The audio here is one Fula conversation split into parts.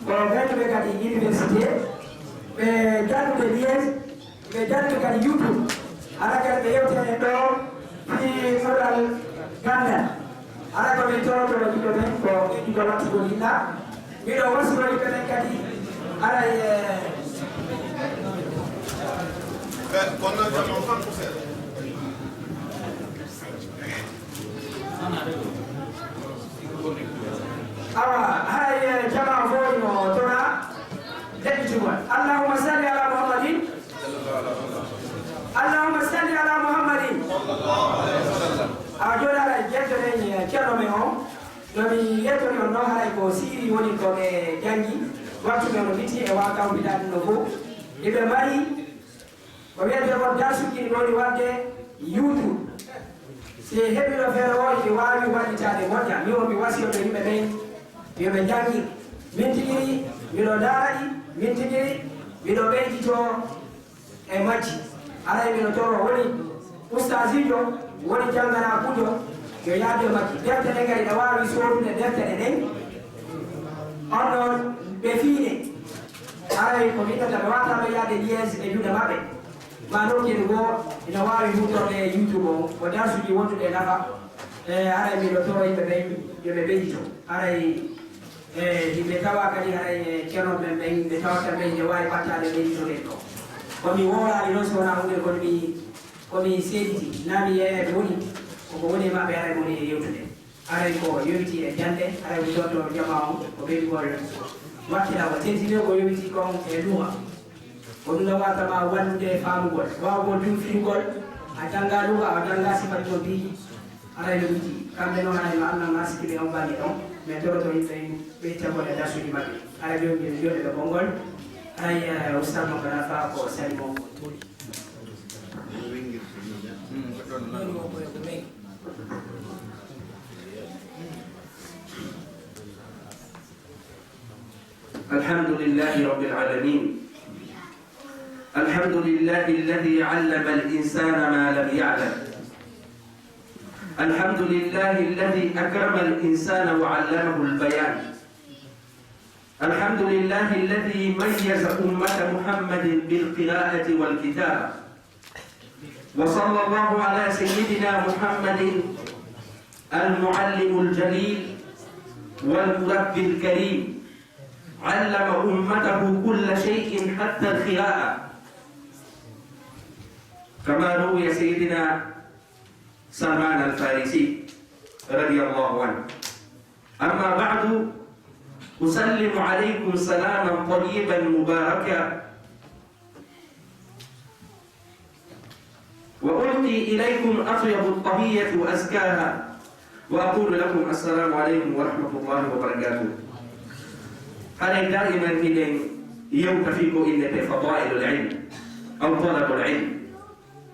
ɓe kadi université ɓe jannude liége ɓe jannude kadi youtube ala kadi ɓe yewtene ɗo fi nodal gandal ala ko min torotono ɗiɗo men ko ɗiɗo wattugo yinɗa miɗo wasironi ɓenen kadi aray awa hay jama foyno tona leɗɗitugol allahumma salli ala muhammadin allahumma salli ala muhammadin awa joni haray jettoɗen ceerno men o nomi yettoni on noon haray ko siri woni koɓe janggi wattu men no witi e wakaw mbiɗaɗum no fof eɓe mari ko wiyete ko darsuji ɗi ɗoni wadde youtube si heɓino feere o ene wawi waɗitade moƴƴa mi o mi wasiyoto yimɓe ɓen yoɓe jangi min tigiri miɗo daaraɗi min tigiri miɗo ɓeydito e majji alay mino toro woni ustasijo woni jangana kujo yo yaade majji deftere kadi ne wawi sodude deftere ɗen on ɗon ɓe fiine alay ko wiɗata ɓe watama yaade liége e juuɗe maɓɓe ma nokkiri goo ina wawi hutorde youtube o ko darsuji wonduɗe nafa aray miɗo toro yimɓe ɓen yoɓe ɓeydito aray yimɓe tawa kadi haray ceerno men ɓen ɓe tawata ɓen ne wawi ɓattade ɓeyditoɗen ɗo komi worani noon so wona hunde komi seediti nami yeeyede woni koko woni maɓɓe aray woni e yewtude aray ko yowiti e jande aray ko jonto jama on ko ɓeydugol wakkila ko tentine ko yowiti kon e luha ko ɗum ɗo watama wallude famugol wawgo dumfingol a janga luha a janga sifati to biiji aray no witi kamɓe noon haray ma annan masiki ɓe on bangi ɗon mais toroto yimɓe ɓe tagol e darsuji maɓɓe aray joni joɗeɓe ɓongol aray ustad mo kana fa ko sali mo toɗi الحمد لله رب العالمين الحمد لله الذي علم الإنسان ما لم يعلم الحمد لله الذي أكرم الإنسان وعلمه البيان الحمد لله الذي ميز أمة محمد بالقراءة والكتابة وصلى الله على سيدنا محمد المعلم الجليل والمربي الكريم علم أمته كل شيء حتى القراءة كما روي سيدنا سلمان الفارسي رضي الله عنه أما بعد أسلم عليكم سلاما طيبا مباركا وألقي إليكم أطيب الطهية وأزكاها وأقول لكم السلام عليكم ورحمة الله وبركاته. هذا دائما إذن يوم فيكم إن فضائل العلم أو طلب العلم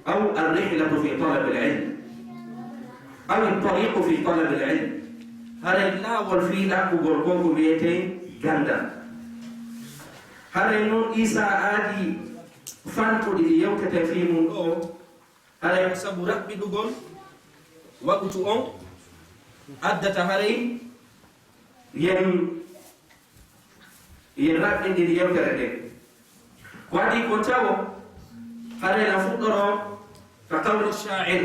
أو الرحلة في طلب العلم أو الطريق في طلب العلم. هذا لا والفي أكو بركوكو بيتين غندا. هذا نون إيسا آدي فانتو دي يوم كتفيمون أو هذا يحسب ربي دوغون وقتو أون أدت هذا يراب إندي يوم كردك وادي كنتاو هذا نفطر كقول الشاعر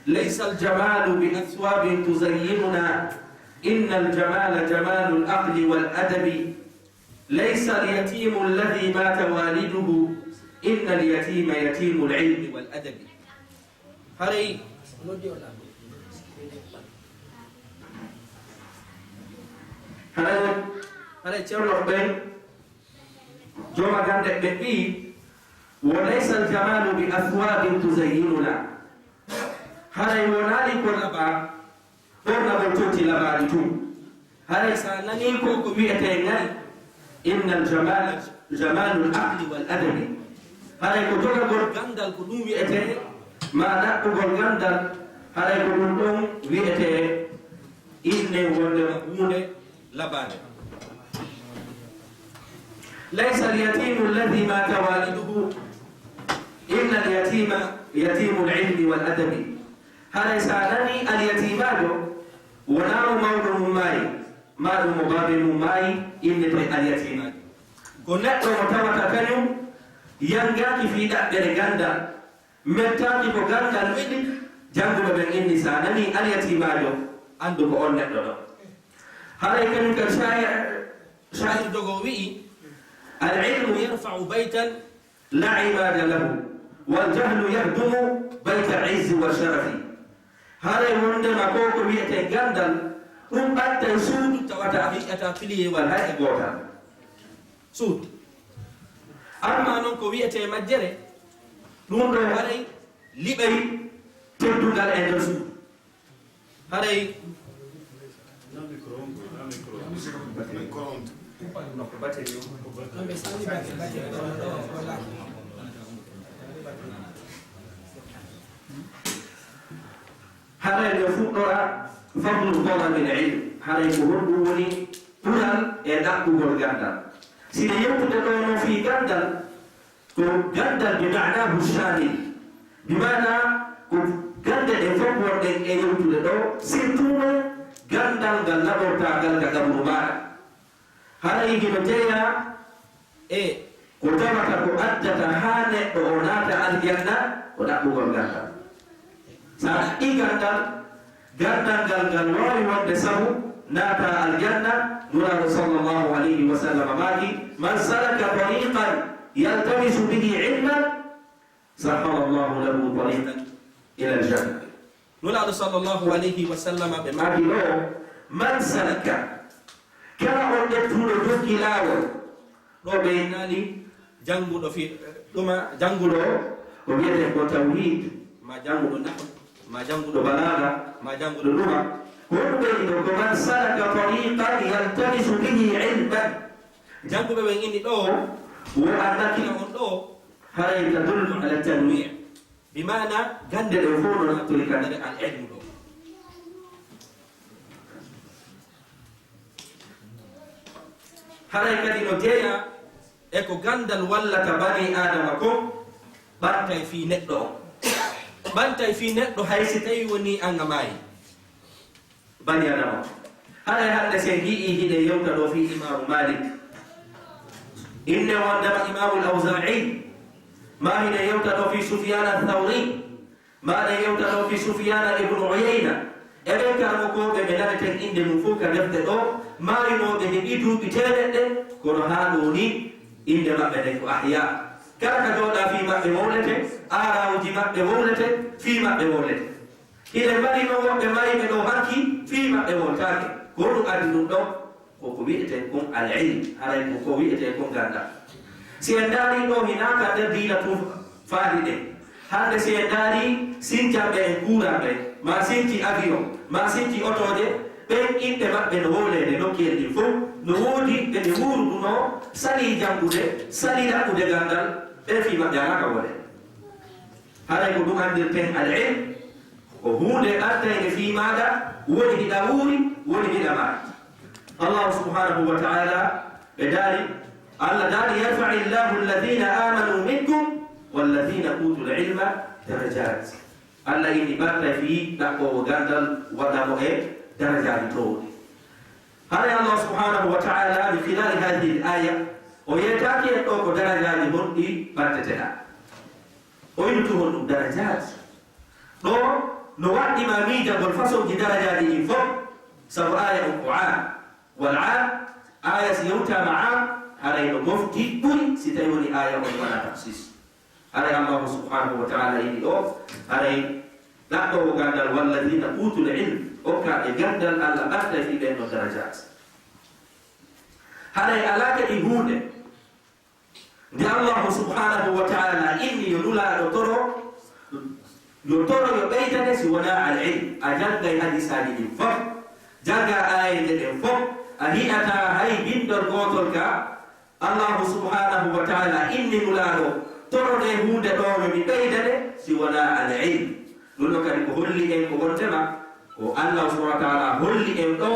ليس الجمال بأثواب تزيننا إن الجمال جمال العقل والأدب ليس اليتيم الذي مات والده إن اليتيم يتيم العلم والأدب. هري هري تشرح بين جمع عندك بقي وليس الجمال بأثواب تزيننا. هري ونالي كلبا قرنا بلتوتي لبارتو. هري سألني كوكو بيئتين إن الجمال جمال العقل والأدب. هري كتوكا برغندل كدوم بيئتين ما نقو برغندل هري كدوم بيئتين إني ولمقوني لبارة. ليس اليتيم الذي مات والده إن اليتيم يتيم العلم والأدب. هذا سألني اليتيمان ونار مولهم ماي ma ɗum mo babe mum maayi innete aliyatimaji ko neɗɗo mo tawata kañum yangaki fi ɗaɓɓere gandal mettaki ko gandal wiɗi jannguɓe ɓen inni sa nani aliyatimajo andu ko on neɗɗo ɗo haray kañum kan shahir dogo wi'i alilmu yarfau baytan la imada lahu waljahlu yahdumu bayta izzi wa sharafi haray wondema ko ko wiyete gandal ɗum ɓatta suudu tawata wi'ata piliyewal hay e gootal suudu amma noon ko wiyete majjere ɗum ɗo haray liɓay teddugal e nder suudu haray haray nde fuɗɗora fadlu talabil ilm haray ko honɗum woni ɓural e ɗaɓɓugol gandal sine yewtude ɗo no fi gandal ko gandal bi manahu shamil bimana ko gande ɗe fof wonɗen e yewtude ɗo surtout no gandal ngal laɓortagal ka gabru maɗa haray hino jeeya e ko tawata ko addata ha neɗɗo o naata aljanna ko ɗaɓɓugol gandal sa ɗaɓɓi gandal gandal ngal wawi wonde sabu naata aljanna nuraɗo sallllahu alayhi wa sallam maaki man salaka tariqan yaltamisu bihi ilman sahala llahu lahu tariqan ila aljanna nuraɗo sallllahu alayhi wa sallam ɓe maaki ɗo man salaka kala on ƴettuɗo jokki laawol ɗo ɓe nani jannguɗo fi ɗuma jannguɗo ko wiyete ko tawhid ma jannguɗo nahw ma jannguɗo balaga ma jannguɗo ɗuma honɓe ɗo ko man salaka tariqan yaltamisu bihi ilman jannguɓe ɓen inni ɗo wo annakina on ɗo haray tadullu ala tanwir bimana gande ɗo fof no natturi kandere al ilmu ɗo haray kadi no jeeya e ko gandal wallata bani adama ko ɓantay fi neɗɗo o ɓantay fi neɗɗo hay si tawi woni anga maayi bani adama haray hande sen gi'i hiɗe yewta ɗo fi imamu malik inne wondema imamu l awza'i ma hiɗe yewta ɗo fi sufyan athawri maɗe yewta ɗo fi sufyana ibnu uyayna eɓen karmokoɓe ɓe naneten inde mum fof ka defte ɗo marinoɓe heɓi duuɓi temeɗɗe kono ha ɗo ni inde maɓɓe ɗen ko ahya kala ka jooɗa fi maɓɓe wowlete arawuji maɓɓe wowlete fi maɓɓe wowlete hiɗe mari no woɓɓe mariɓe ɗo hanki fi maɓɓe woltake ko ɗum adi ɗum ɗo koko wiyete kon al ilm haray ko wiyete kon gandal si en daari ɗo hinaka nder diina tuf faadi ɗe hande si en daari sinjanɓe en kuranɓe ma sinti avion ma sinti otoje ɓen inɗe maɓɓe no wowlede nokkiyel ɗin fof no woodi ɓe wuurduno sali janngude sali ɗaɓɓude gandal ɓen fi maɓɓe alaka wole haray ko ɗum andirten al ilm ko hunde ardayde fi maɗa woni hiɗa wuuri woni hiɗa maɗa allahu subhanahu wa taala ɓe daari allah daari yarfai llahu alladina amanu minkum walladina utul ilma darajat allah ini ɓarta fi ɗaɓɓowo gandal waɗamo e darajaji towɗi haray allah subhanahu wa taala mi khilali hadihi l aya o yettaki en ɗo ko darajaji honɗi ɓarteteɗa o yinutu hon ɗum darajat ɗo no waɗɗima miijagol façon ji darajaji ɗin fof sabu aya on ko am wal am aya si yewtama am haray no mofti ɓuri si tawi woni aya on waɗa taksis haray allahu subhanahu wa taala ini ɗo haray ɗaɓɓowo gandal walladina utul ilm okkaɓe gandal allah ɓarta fi ɓen no darajat haray alaka ɗi hunde nde allahu subhanahu wa taala inni yo nulaɗo toro yo ɓeydane si wona al ilm a janggay hadisaji ɗin fof jagga ayede ɗen fof a hi'ata hay bindol gotol ka allahu subhanahu wa taala inni nulaɗo torone hunde ɗo yomi ɓeydane si wona al ilm ɗum ɗo kadi ko holli en ko wontema ko allah subhanahu wa taala holli en ɗo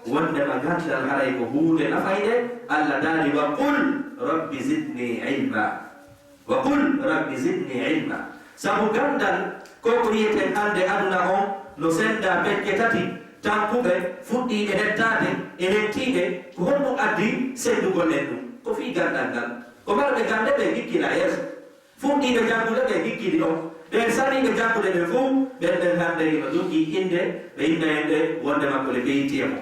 wondema gandal haray ko hunde nafayde allah daali wa qul rabbi zidni ilma wa qul rabbi zidni ilma sabu gandal koko yiyeten hande aduna on no senda pekke tati tankuɓe fuɗɗiɓe hettade e hettiɓe ko honɗum addi seddugol en ɗum ko fi gandal ngal ko marɓe gande ɓe gikkila yeeso fuɗɗiɓe janggude ɓe gikkidi on ɓen saniɓe janggude ɓe fof ɓen hande no jogui inde ɓe innayende wonde makko le beytiyamo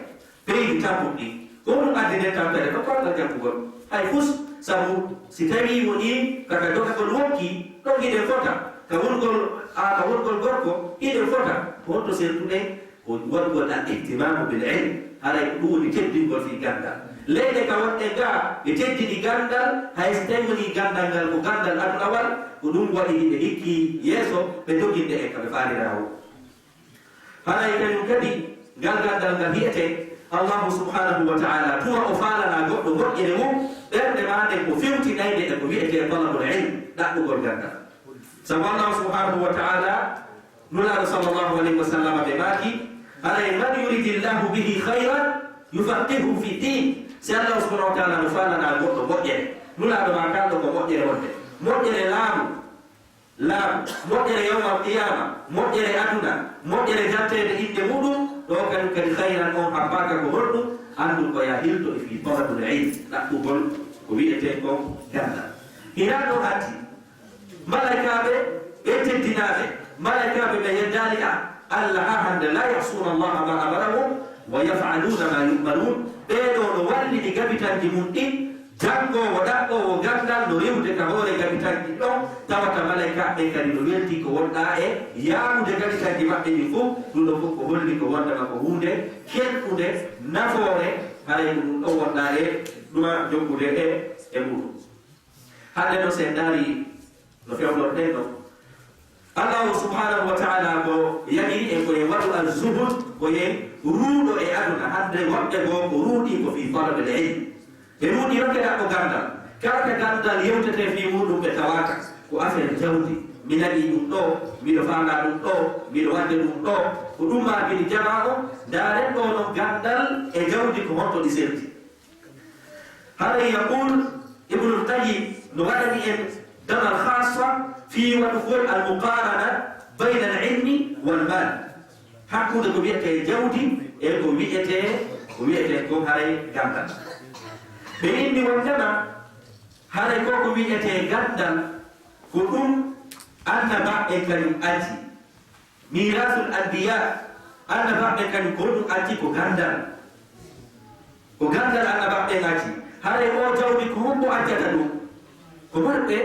beydi tampuɗɗi ko ɗum addi nden tampere ko korgal jankugol hay fus sabu si tawi woni kaka jogagol wokki ɗon giɗen fota ka wongol gorko iɗen fota ko honto sertuɗe ko waɗgol al ihtimamu bil ilm haray ko ɗum woni teddingol fi gandal leyɗe ka wonɗe ga ɓe teddiɗi gandal hay so tawi woni gandal ngal ko gandal adunawal ko ɗum waɗi ɓe hikki yeeso ɓe joginde en kaɓe faalirawo haray kañum kadi ngal gandal ngal hiyete allahu subhanahu wa taala tuwa o faalana goɗɗo moƴƴere mum ɓerde maɗe ko fewtinayde e ko wiyete talabul ilm ɗaɓɓugol gandal sabu allahu subhanahu wa taala nulaɗo sallllahu alayhi wa sallam ɓe maaki haray man yuridi llahu bihi hayran yufaqihu fi din si allah subhanahu wa taala no faalana goɗɗo moƴƴere nulaɗo ma kalɗo ko moƴƴere wonde moƴƴere laamu moƴƴere yawmal qiyama moƴƴere aduna moƴƴere jantede inde muɗum ɗo kañum kadi hayran on habbaka ko honɗum andu ko ya hilto e fi talabul ilm ɗaɓɓugol ko wiyete ko gandal hina ɗo hatti malaikaɓe ɓe teddinaɓe malaikaɓe ɓe yeddali allah ha hande la yasuna allaha ma amarahum wa yafaluna ma yumarun ɓeɗo no wallidi gabitanji mum ɗin jangowo ɗaɓɓowo gandal no rewde ka hoore gabitanji ɗon tawata malaikaɓe kadi no welti ko wonɗa e yamude gabitanji maɓɓe ɗi fof ɗum ɗo fof ko holli ko wondema ko hunde kelɗude nafoore haray ko ɗum ɗo wonɗa e ɗuma jokkude e muɗum hande no sen daari no fewɗorɗen ɗo allahu subhanahu wa taala ko yaɗiri e koye waɗu al zuhud koye ruuɗo e aduna hande woɓɓe goo ko ruuɗi ko fi talabe l ilm ɓe ruuɗi rokkeɗa ko gandal kala ka gandal yewtete fi muɗum ɓe tawaka ko affaire jawdi mi naɗi ɗum ɗo miɗo faala ɗum ɗo miɗo wadde ɗum ɗo ko ɗum ma mbiɗi jama o daren ɗo no gandal e jawdi ko honto ɗi serti haray yaqul ibnu lqayim no waɗani en damal khassa fi waɗugol al muqarana bayna al ilmi wal mal hakkude ko wiyete jawdi e ko wiyete ko haray gandal ɓe indi wondema haray ko ko wiyete gandal ko ɗum annabaɓe kañum aji mirasul anbiya annabaɓe kañum ko ɗum aji ko gandal annabaɓe aji haray o jawdi ko hombo accata ɗum ko marɓe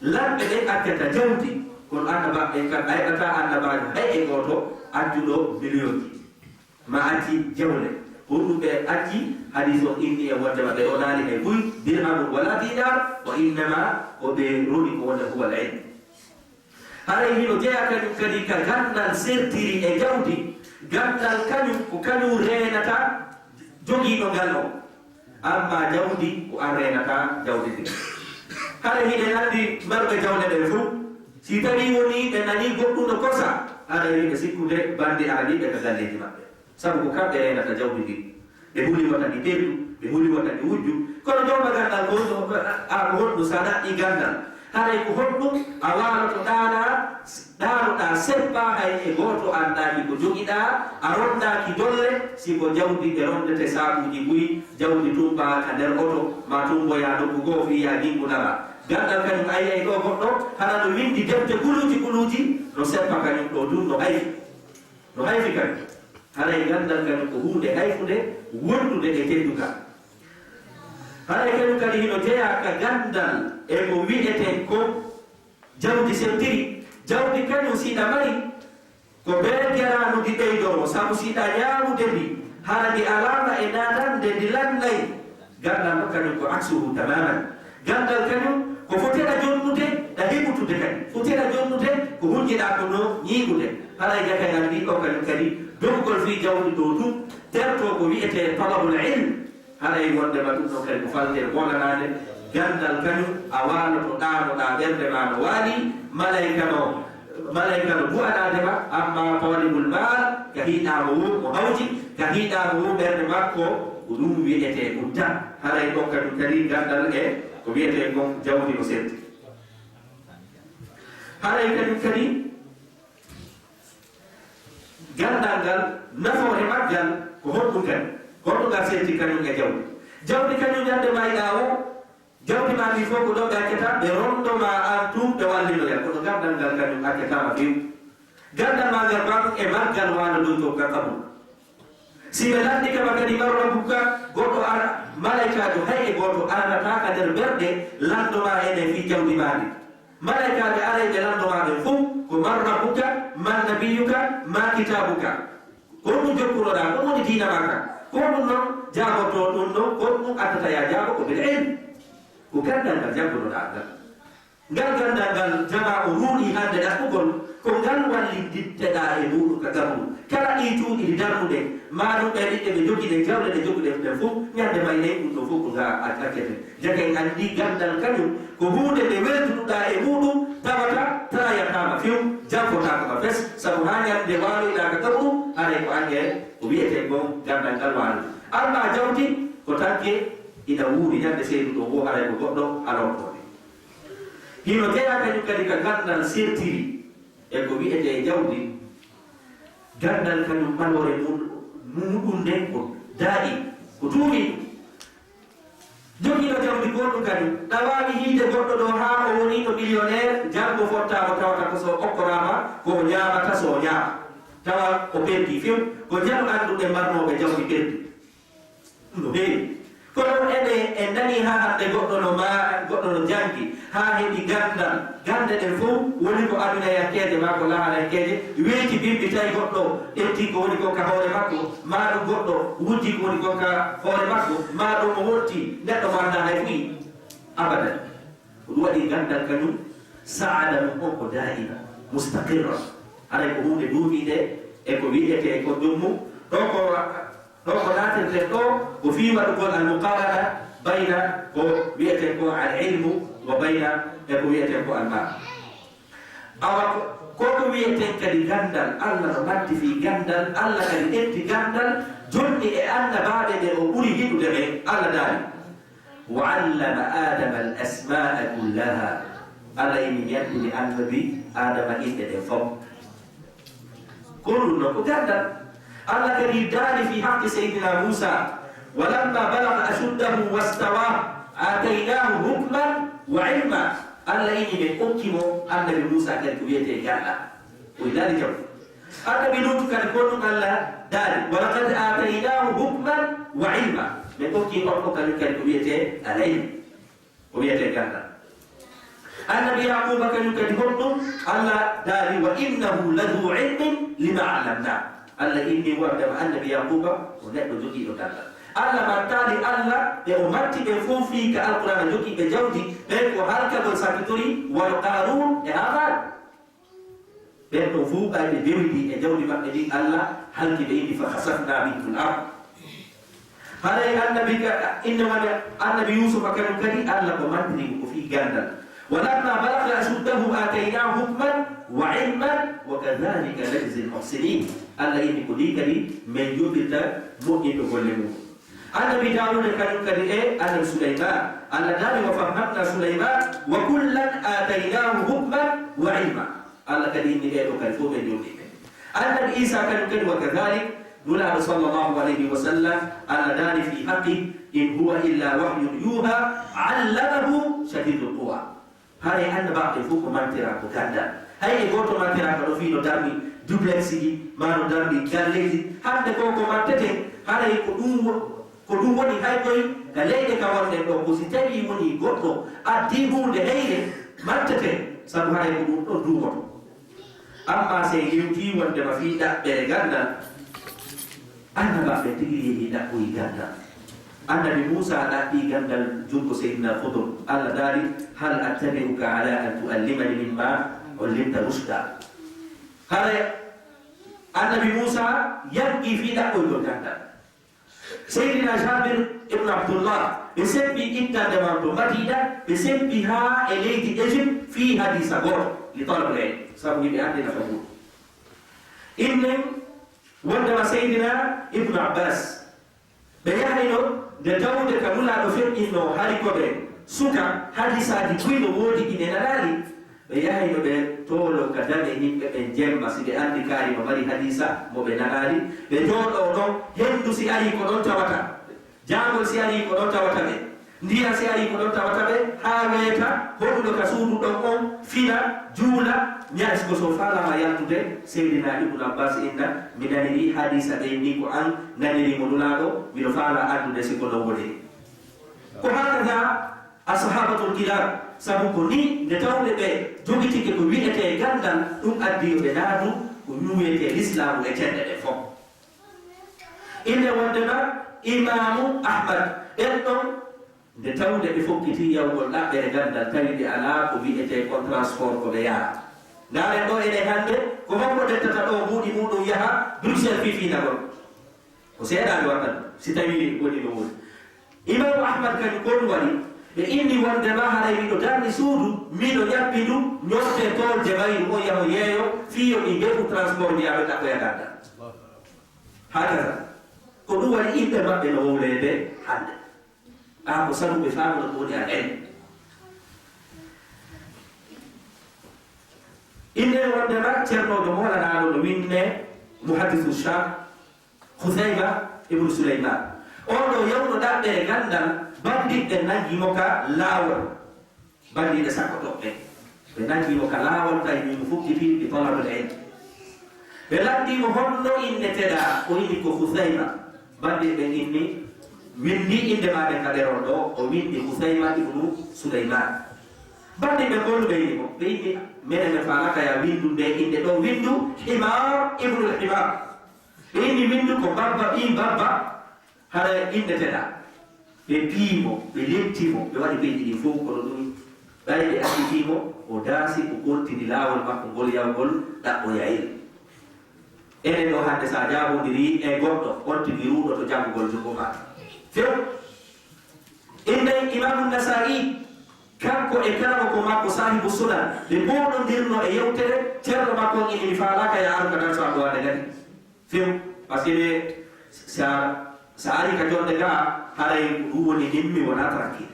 lamɓe ɓe accata jawdi kono annabaɓe kam ayɓata annabajo hay e goto adduɗo million ji ma acci jawle pour ɗum ɓe acci hadis o inni e wondema ɓe ɗonani hay buy dirhamum wala dinar wa innama ko ɓe roni ko wonde huwal ilm haray hino jeeya kañum kadi ka gandal sertiri e jawdi gandal kañum ko kañum renata jogiiɗo ngal o amma jawdi ko an renata jawdi ndi haɗa hiɗen andi marɓe jawle ɓe fof si tawi woni ɓe nani goɗɗum no kosa aɗa wiɓe sikkude bande araniɓe ka galleji maɓɓe sabu ko kamɓe renata jawdi ndi ɓe huliwota ɗi ɓerɗu ɓe huliwota ɗi wujju kono jawma gandal ko honɗum sa ɗaɗɗi gandal haɗay ko honɗum a waloto ɗanoɗa seppa hay e goto andaki ko joguiɗa a rondaki dolle siko jawdi ɓe rondete sabuji ɓuyi jawdi tumba ka nder oto ma tumboya nokku goo fiya ginguɗama gandal kañum ayiyay ɗo goɗɗo hana no windi defte kuluji no seppa kañum ɗo tun no hayfi kañum haray gandal kañum ko hunde hayfude wondude e tedduka haray kañum kadi hino jeeya ka gandal e ko wiyete ko jawdi sewtiri jawdi kañum siɗa mari ko ɓergeranuɗi ɓeydoro sabu siɗa ñamude ndi hara ndi alama e natande ndi lannay gandal no kañum ko aksuhu tamaman gandal kañum ko foteɗa jonnude ɗa heɓutude kadi foteɗa jonnude ko hunjiɗa ko no ñiigude haray jakagal ndi ɗo kañum kadi dogugol fi jawdi ɗo tum terto ko wiyete talabul ilm haray wondema ɗum ɗo kadi ko falte bolanade gandal kañum a waloto ɗanoɗa ɓerde ma no waali malaika no du'anadema amma talibul mal ka hiɗamo wum mo hawji ka hiɗamo wum ɓerde makko ko ɗum wiyete udda haray ɗo kañum kadi gandal e ko wiyete kon jawdi no setti haray kañum kadi gandal ngal nafoore maggal ko honɗum kadi honɗum ngal setti kañum e jawdi jawdi kañum yande mayɗa o jawdi ma mi fof ko ɗo ɓe accata ɓe rondoma an tum ɓe wallinoya kono gandal ngal kañum accatama few gandal ma ngal baɗum e maggal wano ɗum to ka kabul si ɓe lanndi kama kadi marora bukka goɗɗo ara malaikajo hay e goto aranataka nder berɗe landoma ene fi jawdi maɗi malaikaɓe aray ɓe landomaɓe fof ko man rabbuka man nabiyuka ma kitabuka ko ɗum jokkuroɗa ko woni dina maka ko ɗum noon jagoto ɗum ɗon ko ɗum addata ya jago ko bil ilm ko gandal ngal jaggotoɗa ngal gandal ngal jama o ruuɗi hande ɗaɓɓugol ko ngal walli ditteɗa e muɗum ka gamu kala ɗi cuuɗi ɗi darnuɗe maɗum ɓe ɓiɓɓe ɓe jogiɗe jawle ɗe jogiɗe ɓen fof ñande mayne ɗum ɗo fof ko nga accete jagen andi gandal kañum ko hunde nde weltuɗuɗa e muɗum tawata trayatama few janfotaka fes sabu ha ñande waloyɗa ka gawɗum haray ko ange ko wiyete ko gandal ngal waalo arma jawdi ko tanke ina wuuri ñande seydu ɗo bo haray ko goɗɗo alawtoɗe hino jeeya kañum kadi ka gandal sertiri e ko wiyete jawdi gandal kañum malore muɗum nden ko daaɗi ko tuumi jogiɗo jawdi goɗɗum kadi ɗawawi hiide goɗɗo ɗo ha o woni no millionnaire jango fottamo tawata ko so okkorama ko ñamata so ñaama tawa o perdi few ko jam anduɓe marnoɓe jawdi perdi ɗum no heewi kono ene e nani ha hande goɗɗo no jangi ha heeɓi gandal gande ɗen fof woni ko aduna yakkede ma ko laana yakkede weeti bimbi tawi goɗɗo ƴetti ko woni ko ka hoore makko maɗum goɗɗo wujji ko woni ko ka hoore makko maɗum o wotti neɗɗo manda hay fuyi abadan ko ɗum waɗi gandal kañum saada mum on ko daima mustaqirra haray ko hunde duumiɗe e ko wiyete ko ɗummu ɗo ko natirte ɗo ko fi waɗugol almuqarana bayna ko wiyete ko al ilmu wa bayna e ko wiyete ko almal awa koko wiyeten kadi gandal allah no matti fi gandal allah kadi ƴetti gandal jonni e annabaɓe ɓe o ɓuri yiɗude ɓe allah daari wa allama adama al asma'a kullaha allah imi yandini annabi adama inɗe ɗe fof kolɗum noon ko gandal allah kadi daari fi haqqi seydina musa walamma balaga ashuddahu wastawa ataynahu hukman wa ilma allah ini ɓe okkimo annabi musa kadi ko wiyete ganda o daari jaw annabi lutu kadi ko ɗum allah daari walaqad ataynahu hukman wa ilma ɓe okki on ko kadi ko wiyete al ilm ko wiyete ganda annabi yaquba kadi honɗum allah daari wa innahu ladu ilmin lima allamna allah inni wardema annabi yaquba ko neɗɗo jogiiɗo gandal allah mattali allah ɓe o matti ɓe fof fi ka alqurana jogiiɓe jawdi ɓen ko halkagol sakitori wal qarun e haman ɓen ɗo fuu ɓayɓe bewdi e jawdi maɓɓe ɗi allah halki ɓe indi fa hasafna bihim l ard haray annabi yusufa kañum kadi allah ko mantiri ko fi gandal walamma balaga ashuddahu ataynahu hukman wa ilman wa kadhalika najzi l muhsinin allah indi ko ɗi kadi min joɓirta moƴƴinɓe golle mum annabi dawuda kañum kadi e annabi souleyman allah daari wa fahamna souleyman wa kullan ataynahu hukman wa ilma allah kadi indi ɓeɗo kadi fof ɓe joɓɗiɓe annabi isa kañum kadi wa kadhalik nulaɗo sallllahu alayhi wa sallam allah daari fi haqqi in huwa illa wahyun yuha allamahu shadidul quwa haray annabaɓe fof ko mantira ko gandal hay e goto mantira ka ɗo fi no darmi duplex ji ma no darmi galleji hande ko ko mantete haray ko ɗum woni hay koye ka leyɗe ka wonɗen ɗo ko si tawi woni goɗɗo addi hunde heyre mantete sabu haray ko ɗum ɗon dumoto amma se yewti wondema fi ɗaɓɓere gandal annabaɓe tigi yehi ɗaɓɓoyi gandal annabi musa ɗaɓɓi gandal jungo seydina Khudr allah daari hal attabi'uka ala an tu'allimani mimma ullimta rushda haray annabi musa yaggi fi ɗaɓɓoygol gandal seydina Jabir ibn Abdullah ɓe seppi ittande man to madina ɓe seppi ha e leydi Égypte fi hadisa goto li talab ilm sabu yimɓe andina ka ɗum innen wondema seydina ibnu Abbas ɓe yahayno nde tawde ka nulaɗo feƴƴinno hari koɓe suka hadisaji kuyno woodi ine nanali ɓe yahay no ɓe tolo ka dame yimɓe ɓe jemma si ɓe andi kaari mo mari hadisa mo ɓe nanaani ɓe jooɗo ɗon henndu si ari ko ɗon tawata jaangol si ari ko ɗon tawata ɓe ndiya si ari ko ɗon tawata ɓe haa weeta hoɗuɗo ka suudu ɗon on fina juula ñaas ko so falama yaltude seydina ibnu abbas inna mi naniri hadisa ɓe ni ko an nanirimo nulaaɗo miɗo faala addude siko no woniri ko hakada ashabatul kiram sabu ko ni nde tawɓe ɓe jogitike ko wi'ete gandal ɗum addi yo ɓe naatu ko ñuwete l'islamu e cenɗe ɗe fof inde wondema imamu ahmad ɓen ɗon nde tawde ɓe fokkiti yawgol ɗaɓɓere gandal tawi ɓe ala ko wi'ete ko transport ko ɓe yaha ndaren ɗo ene hannde ko makko dettata ɗo buuɗi muɗum yaha bruxelles fifinagol ko seeɗaɓe waɗat si tawi woni no woni imamu ahmad kadi ko ɗum waɗi ɓe indi wondema haray miɗo darni suudu miɗo ƴaɓɓi ɗum ñotte tolje mayru o yaho yeeyo fiyo ɗi mbeɗu transport mbiyaɓe ɗaɓɓoya gandal hakaza ko ɗum waɗi inɗe maɓɓe no wowlede hannde ko sabu ɓe faamuno ko woni a en inde wondema ceernoɗo molanaɗo no winne muhaddisu sham husayba ibnu souleyman oɗo yawno ɗaɓɓere gandal bandiɓe nanggimo ka laawol bandiɓe sakko toɓɓe ɓe nanggimo ka laawol tawi mimo fukkiti ɓe tolabel en ɓe laddimo honno inneteɗa o inni ko husayba bandiɓe inni windi inde maɗen ka ɗeron ɗo o windi husayma ibnu souleyman bandiɓe golluɓe yimo ɓe inni mene men falaka ya windu nde inde ɗo windu himar ibnul himar ɓe inni windu ko babba ɓi babba haɗa indeteɗa ɓe piimo ɓe lettimo ɓe waɗi ɓeyɗi ɗi fof kono ɗum ɓay ɓe akkitimo o daasi o ɓoltini laawol makko ngol yawgol ɗaɓɓoyayre enen ɗo hande sa jabodiri e goɗɗo ɓoltini ruuɗo to janngugol jungo ma few inde imamu nasai kanko e kanamo ko makko sahibu sunan ɓe mboɗodirno e yewtere ceerno makko ini mi falaka ya aru ka tan so aɗo waɗa gadi few par ce que sa ari ka jonde ga haray ɗum woni nimmi wona tranquille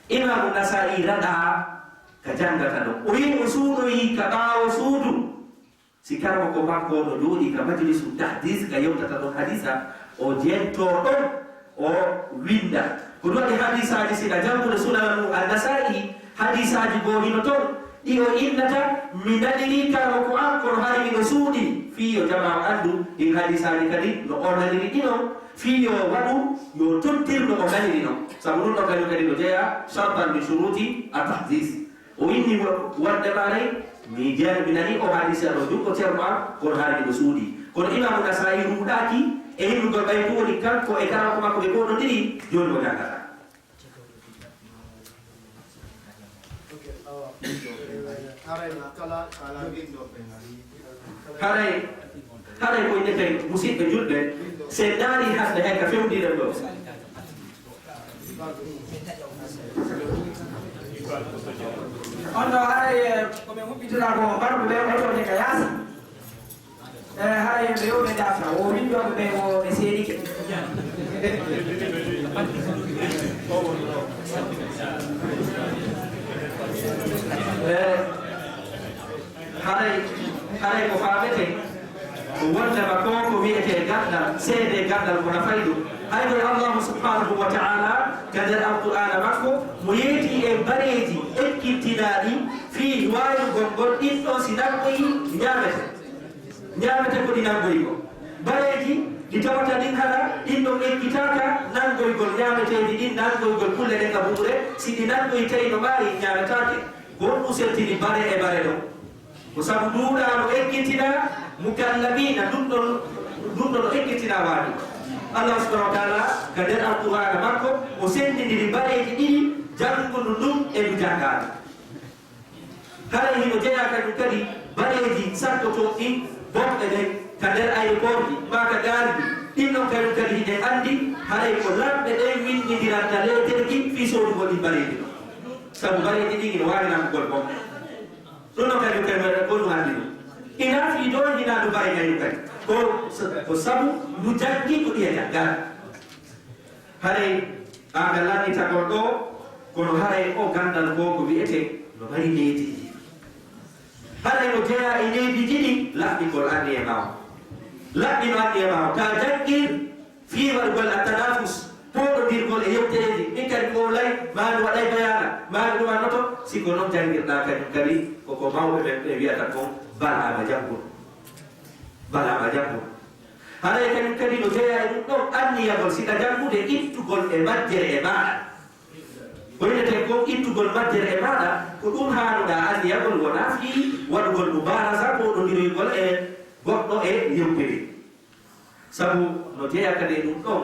imamu nasai raɗa ka jangata ɗo o yi o suuɗoyi ka ɓaawo suudu si karmo ko makko no jooɗi ka majlisu tahdis ka yewtata ɗon hadisa o jento ɗon o winda ko ɗum waɗi hadisaji siɗa jangude sunanu annasai hadisaji goo hino toon ɗi o innata mi naniri karmo ko an kono hay miɗo suuɗi fiyo jama o andu ɗin hadisaji kadi no o naniri ɗino fiyo waɗu yo tottirno o naniri no sabu ɗum ɗo kañum kadi no jeeya shartan min shuruti a tahdis o inni wonde maray mi nani o hadisi aɗo jungo ceerno am kono haali miɗo suuɗi kono imamu nasai ruuɗaki e himɗugol ɓay to woni kanko e kanako makko ɓe goɗɗodiri joni o jangata haɗay ko innete musidɓe julɓe se daari hande hen ka fewdiren ɗo on ɗo haray komin huɓɓitira ko mbaɗɓe ɓe otoje ka yaasa haray ɓe yowɓe dafta o windoɓe ɓe o ɓe seedike haray ko famete ko wondema ko ko wiyete gandal seede gandal ko nafay ɗum hayɗo allahu subhanahu wa taala ka nder alqur'ana makko mo yeeti e bareji ekkitinaɗi fi wayugol ngol ɗin ɗo si nangoyi ñamete ko ɗi nangoyi ko bareji ɗi tawata ɗin haɗa ɗin ɗon ekkitaka nangoygol ñameteji ɗin nangoygol kulle ɗen gabuure si ɗi nangoyi tawi no mbawi ñametake gonɗu sertini bare e bare ɗo ko sabu duuɗano ekkitina mukallabina ɗum ɗon no ekkitina waɗi allah subhanahu wa taala ka nder alqur'ana makko o sendidiri baɗeji ɗiɗi jangudu ɗum e ndu jangani haray himo jeeya kadi kadi baɗeji sakkoto ɗin bonɓe ɗen ka nder aéroport ji ma ka gaardi ɗin ɗon kadum kadi hiɗe andi haray ko lamɓe ɗen windidiranta leterji fi soodugol ɗin baɗeji ɗo sabu baɗeji ɗin ino wawi nangugol bonɓe ɗum ɗon kadum kadi waɗa ko ɗum andi ɗum ina fi ɗo jina du bare kañum kadi ko sabu ndu jangi ko ɗiya janggal haray agal lanni tagol ɗo kono haray o gandal ko ko wiyete no mari leydi haɗa no jeeya e leydi ɗiɗi laɓɓigol anni e mawo laɓɓino anni e mawo ta janngir fii waɗugol attanafus poɗodirgol e yewtereji min kadi ko lay maani waɗay bayana maani ɗumannoto siko noon janngirɗa kañum kadi koko mawɓe ɓen ɓe wiyata kon balama janngol haɗay kañum kadi no jeeya e ɗum ɗon anniyagol siɗa janngude ittugol e majjere e maɗa ko wiɗete ko ittugol majjere e maɗa ko ɗum hanuɗa anniyagol wona fii waɗugol mubarasa poɗodiroygol e goɗɗo e yewtere sabu no jeeya kadi e ɗum ɗon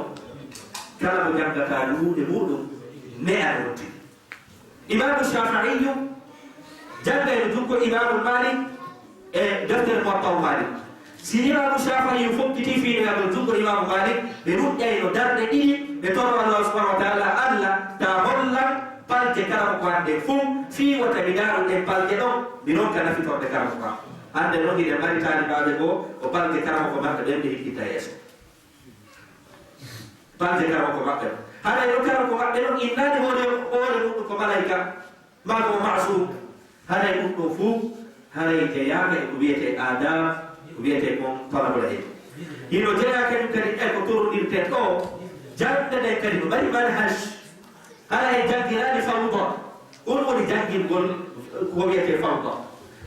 kala mo janngata luuɗe muɗum ne'a wonti imamu shafi'iyu janga e jungo imamu malik e deftere muwattaw malik si imamu shafi'iyu fokkiti fiinoyagol jungo imamu malik ɓe ruƴƴayno darɗe ɗiɗi ɓe toro allah subhanahu wa taala allah ta hollan palje karamo ko hande fuu fii wata mi daaro ɗen palje ɗon mi non ka nafitorde karamo kam hande noon hiɗe mari taalibaɓe goo o palje karamo ko maɓɓe ɓen ɓe hikkitta yeeso palje karamo ko maɓɓe ɗon haɗa yo karamo ko maɓɓe ɗon innani hoore muɗum ko malaika mago o masum haɗay ɗum ɗo fuu haray jeyaaka e ko wiyete adab ko wiyete kon talabol ilm hino jeeya kadi kadi e ko torodirten ɗo jangdene kadi no mari manhaj haɗa e janngirani fawda on woni janngingol ko wiyete fawda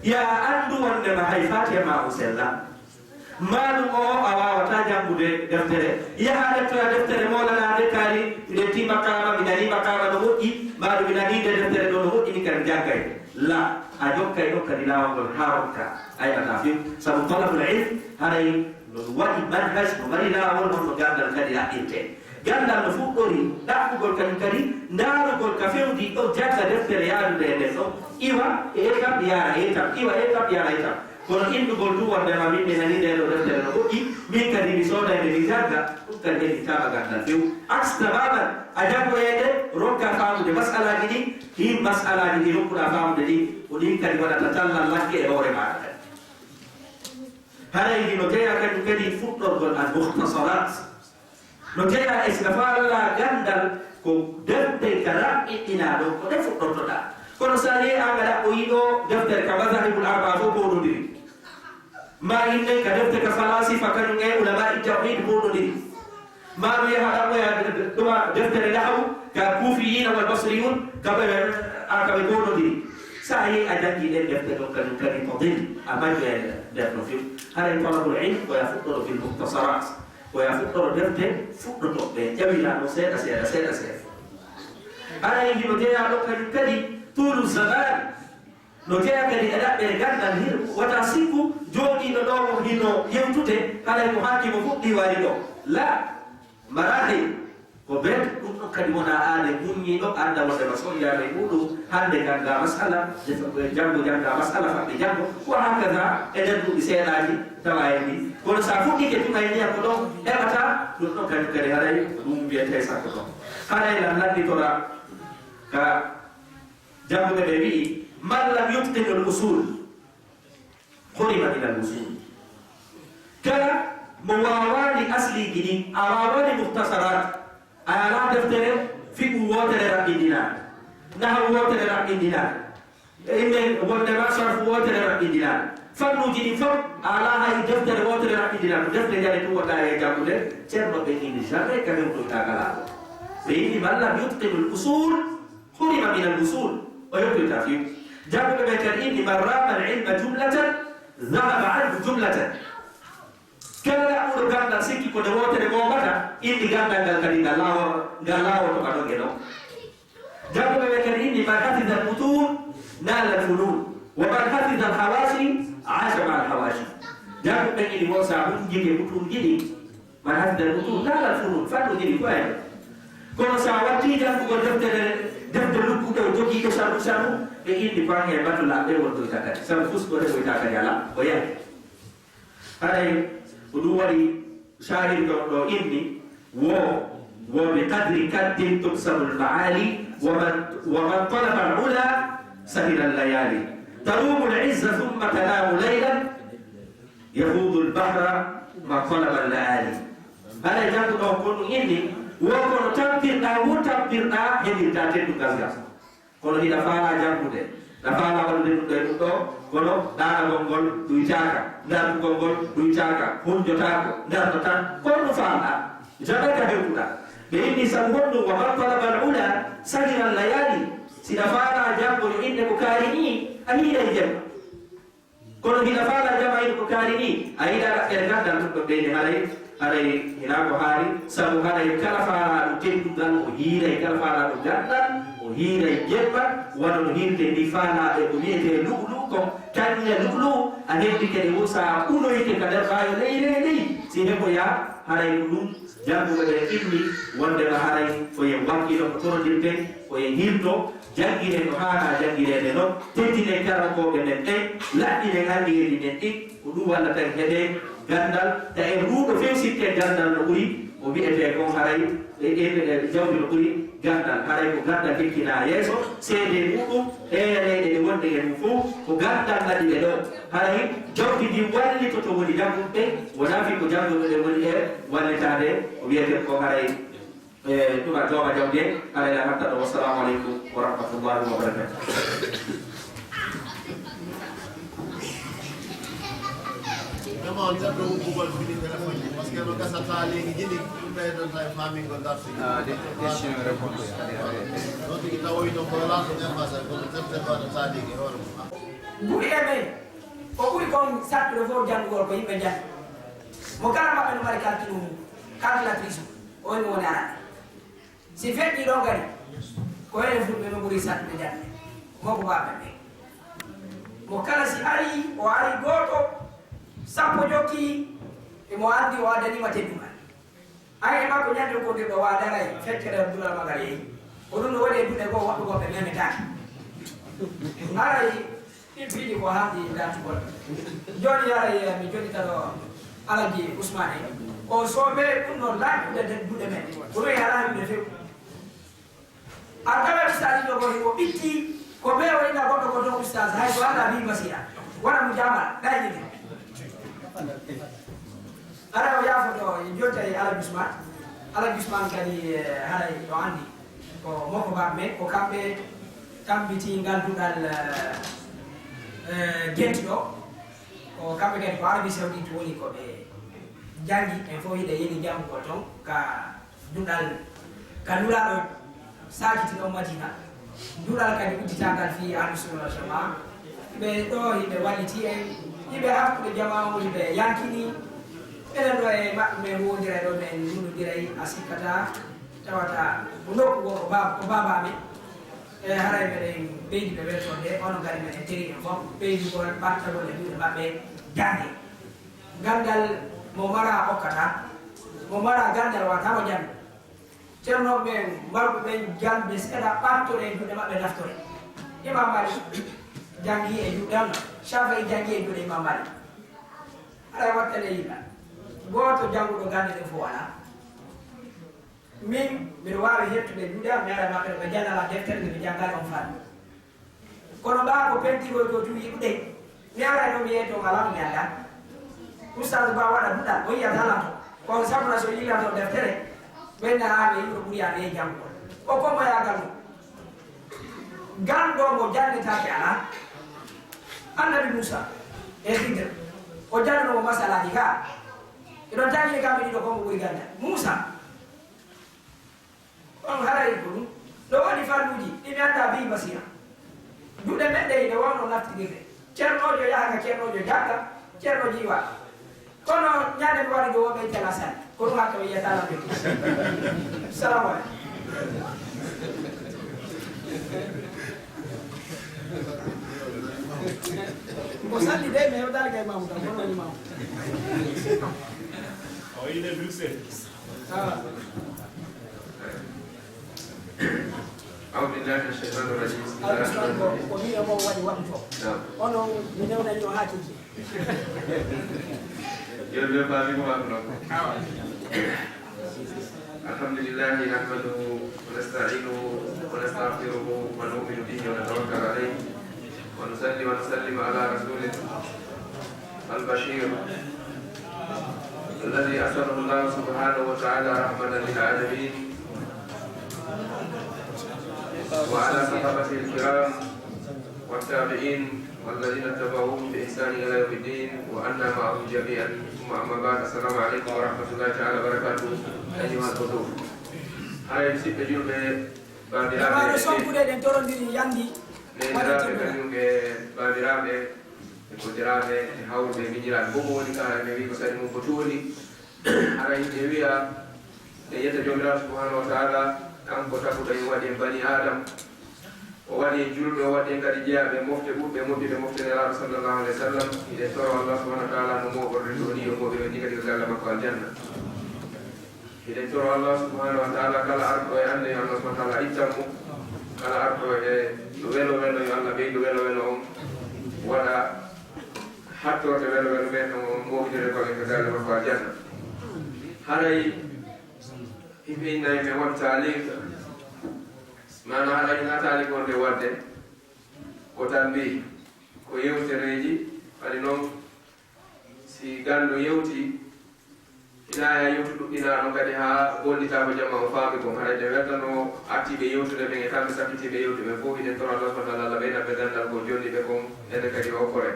ya anndu wondema hay fatema o sella maɗum o a wawata janngude deftere yaha ɗeftoya deftere molanade kaari nde ti makama mi nani makama no moƴƴi maɗum mi nanide deftere ɗo no moƴƴi min kadi janggay la a jokkay ɗon kadi lawol ngol haronka ayata fim sabu talabul ilm haray no waɗi manhaj no mari lawol on no gandal kadi ɗaɓɓinte gandal no fuɗɗori ɗaɓɓugol kañum kadi ndaarugol ka fewdi ɗo jagga deftere yaadude e nden ɗo iwa e étape yara étape iwa étape yara étape kono indugol du wondema min mi nani nde ɗo deftere no moƴƴi min kadi mi soodayde mi jagga ɗum kadi heɗi tama gandal few axta baban a jaggoyede rokka famude masalaji ɗi hin masalaji ɗi rokkuɗa famude ɗi ko ɗin kadi waɗata tallal lakke e hoore maɗa kadi haray no jeeya kañum kadi fuɗɗorgol al muhtasarat no jeeya e sika falla gandal ko defte ka raɓɓiɗɗina ɗo ko ɗe fuɗɗortoɗa kono sa yehi an gaɗa o yiɗo deftere ka mazahibul arba fof poɗodiri ma inne ka defte ka falasifa kañum e ulama i tawhid poɗodiri ma ɗum yaha ɗaɓɓoya ɗuma deftere nahawu ka kufiyina wal basriyun kaɓe poɗodiri sa yehi a jangi ɗen defte ɗon kañum kadi tadil a maƴƴoya nder no few haray talabul ilm koya fuɗɗoro fil muhtasarat koya fuɗɗoro defte fuɗɗotoɓe ƴawiraɗo seeɗa seeɗa haray hino jeeya ɗo kañum kadi tulu zaman no jeeya kadi e ɗaɓɓere gandal hir wata sikku jooɗiɗo ɗo o hino yewtude haɗay ko hakkimo fuɗɗi wari ɗo la marahi ko ɓen ɗum ɗon kadi wona aade muññiɗo anda wondema soƴƴade muɗum hande ganda masala janngo jangga masala faɓɓe janngo ko hakaza e nder duuɓi seeɗaji tawa en ni kono sa fuɗɗike tuma e ndiya ko ɗon heɓata ɗum ɗon kadi kadi haɗay ɗum wiyete sakko ɗon haɗay lan landitora ka jannguɓe ɓe wi'i man lam yutqinu l usul hurima min al usul kala mo wawani asliji ɗin a wawani muhtasarat a ala deftere fiɓu wotere raɓɓindinade nahaw wotere raɓɓindinade inde wondema sarfu wotere raɓɓindinade fannuji ɗin fof a ala hay deftere wotere raɓɓindinade ko defte jare tum woɗɗa e janngude ceerno ɓe ini jamais ka hewtoytagalaɗo ɓe ini man lam yutqinu l usul hurima min al usul o yewtoyta fiw jannguɓe ɓe kadi inni man rama al ilma jumlatan dhahaba anhu jumlatan kala ɓuuro gandal sikki ko nde wotere momata indi gandal ngal kadi ngal lawoto ka ɗonge ɗon jannguɓe ɓe kadi inni man hafida al mutun nala al funun wa man hafida al hawashi asha ma al hawashi jannguɓe ini won sa hunjike mutuji ɗi man hafida al mutun nala al funun fannuji ɗi ko en kono sa watti janngugol defte lukkuɗo jogiiɗo sanu ɓe indi bange e batula ɓe wontoyta kadi sabu fusko rewoyta kadi ala o yahi haɗay ko ɗum waɗi shahir ɗon ɗo inni wo bi qadri kaddin tuksabu lmaali waman talaba alula sahila allayali tarumu lizza thumma tanamu laylan yahudu lbahra ma talaba allaali haɗay jannguɗo ko ɗum inni wo kono tampirɗa wo tampirɗa heɓirta teddugal gas kono hiɗa faala janngude Nafala walde ɗum ɗo kono ɗaɗagol ngol ɗum caaka dartugol ngol ɗum caaka hunjotako darto tan ko ɗum famɗa jamais ka hewtuɗa ɓe inni sabu honɗum wa man talaba al ula sahira layali sina faala jambo yo inde ko kaari ni a hiiɗay jemma kono hina faala jam a yiɗi ko kaari ni a yiɗa ɗaɓɓere gandal ɗum ɗo ɓeyde haray hina ko haari sabu haɗay kala faalaɗo teddugal o hiiray kala faalaɗo gandal o hiiray jemma wona no hirde ndi faalaɓe ko wiyete lu'lu ko tanne lu'lu a heddi kede wo sa unoyte ka nder maayo ley si heɓoya haray ko ɗum janguɓe ɓe inni wondema haray foye wakkilo ko torodirte foye hirto jangire no haana jangirede noon teddine karakoɓe men ɓe laɗɗine nganndiyedi men ɗi ko ɗum walla tan heɗe gandal ta en ruuɗo fewsitte gandal no ɓuri o wiyete kon haray ɗeɗe jawdi no ɓuri gandal haray ko gandal hekkina yeeso seede muɗum eereɗe ɗe wonde e mum fof ko gandal ngaɗi ɓe ɗo haray jawdi ndi wallitoto woni jangguɓe wona fi ko jangguɓe ɓe woni e wallitade o wiyete ko haray tuma jooma jawde haray la hatta ɗo wassalamu aleykum wa rahmatullahi wa barakatuh vraiment neɗɗo huɓɓugol fini téléphone par ce que no gasata leydi jiɗi ɗum ɓeydonta e famingol darsi question réponse non tigi tawoyi ɗo kono laato ñamasa kono teftebaɗo taaligi hoore mum ɓuri e men o ɓuri kon sattude fof janndugol ko yimɓe janndi mo kala maɓɓe no mari calculatrice o woni woni arande si feƴƴi ɗon kadi ko ene fulɓe no ɓuri sattude jannde moko baɓe ɓe mo kala si ari o ari gooto sappo jokki emo andi o addanima teddugal ay e makko ñande ko ndir ɗo wadaray feccere dulal magal yeeyi ko ɗum no waɗi e duɗe goo waɗɗu goɓe memetaki aray ɗin piiɗi ko haaldi dartugol joni aray mi joɗitaɗo alaji ousmane o soobe ɗum noon laaɓuɗe duɗe men ko ɗum e alaaɓuɗe few a tawe ustage ɗo goti o ɓitti ko ɓe o inna goɗɗo ko ton ustage hay so anda bi basira waɗa mo jamal ɗayñide ara o yaafoto jotta e alaji ousmane alaji ousmane kadi haray o andi ko moko baɓe men ko kamɓe tambiti nganduɗal genti ɗo ko kamɓe kadi ko arabi saoudite woni koɓe jangi en fof yiɗe yeni jangugol toon ka duɗal ka nulaɗo sakiti ɗo madina duɗal kadi udditagal fi ahlusunna wal jamaa ɓe ɗo yiɓe walliti en yiɓe hakkude jama o yiɓe yankini enen ɗo e maɓɓe men wodiray ɗo men nunodiray a sikkata tawata ko nokku go ko baba men e haray meɗen ɓeydi ɓe weltode ono gari men e teri en fof ɓeydigol ɓattagol e duuɗe maɓɓe jande gandal mo mara hokkata mo mara gandal watamo jande ceerno men mbarɓe ɓen jande seeɗa ɓattore e juuɗe maɓɓe naftore imam mali jangi e juuɗe allah Shafi'i jangi e juuɗe imam mali aɗa wattane yimɓe goto janguɗo gande ɗe fof wala min mbiɗa wawi hettude juuɗe am mi ara maɓɓe ɓe jannala deftere nde mi jangali on faami kono ɓa ko pentigol ko tu yiɓuɗe mi ara ɗo mi yeeto ngala mi anda oustade ba waɗa duɗal o yiyatalanto kon sabuna so yilanto deftere ɓenna aɓe yimɓe ɓuuriyaɓe e janngugol o kommoyagal mum ganɗo mo jannetake ala annabi moussa e hidre o jannomo masalaji ka eɗon jangini kamɓe ɗiɗo kommo ɓuuri ganda moussa on haray ko ɗum ɗo waɗi falluji ɗimi anda bi basira duɗe meɗɗe ine wawno naftidirde ceernojo yahaka ceernojo jagga ceerno jiwa kono ñande mi waɗi ɗo woɓe tela sani ko ɗum hakka mi yiyatalamɓe salamu aleykum ko salli de mais o dali kay mamu tan kono woni mamu o yiɗe Bruxelles أعوذ بالله من الشيطان الرجيم بسم الله الرحمن الرحيم ko wiya mo waɗi waɗuto ono mi newnani o haatiji جل بابكم أكرمكم الحمد لله نحمده ونستعينه ونستغفره ونؤمن به ونتوكل عليه ونصلي ونسلم على رسوله البشير الذي أرسله الله سبحانه وتعالى رحمة للعالمين وعلى صحابته الكرام والتابعين والذين اتبعوهم بإحسان إلى يوم الدين وأنا معهم جميعا ثم أما بعد السلام عليكم ورحمة الله تعالى وبركاته أيها الحضور. هاي سيب جيل Kamaro sompude den torondiri yandi. Nendiraɓe kañumɓe babiraɓe e kodiraɓe e hawrɓe miñiraɓe fof woni kala ɓe wi ko sani mum ko tuuli ara yimɓe wiya e yetta jomiraɗo subhanahu wa taala kanko taguɗo en waɗi bani adam o waɗi julɓe o waɗi kadi jeeyaɓe mofte ɓuɓɓe moƴƴuɓe moftenelaɗo sallllahu alayhi wa sallam iɗen toro allah subhanahu wa taala no moɓorde to ni o moɓe o ni kadi ko galle makko aljanna iɗen toro allah subhanahu wa taala kala arɗo e ande allah subhanahu wa taala ittanmo kala arɗo e welo welo yo allah ɓeydu welo welo on waɗa hattorte welo welo ɓen no moɓidire koɓe ko galle makko aljanna haray himɓe innayi ɓe watta leyta mana haɗa natali gonɗe wadde ko tan mbi ko yewtereji waɗi noon si gandu yewti inaya yewtu ɗuɗɗinaɗo kadi ha gollitako jamma o faami kon haɗa ɗe weldano artiɓe yewtude ɓen e kamɓe sakkitiɓe yewtu ɓe fof iden tono allah subahana allah ɓeynaɓe gandal ko jonni ɓe kon ene kadi okkore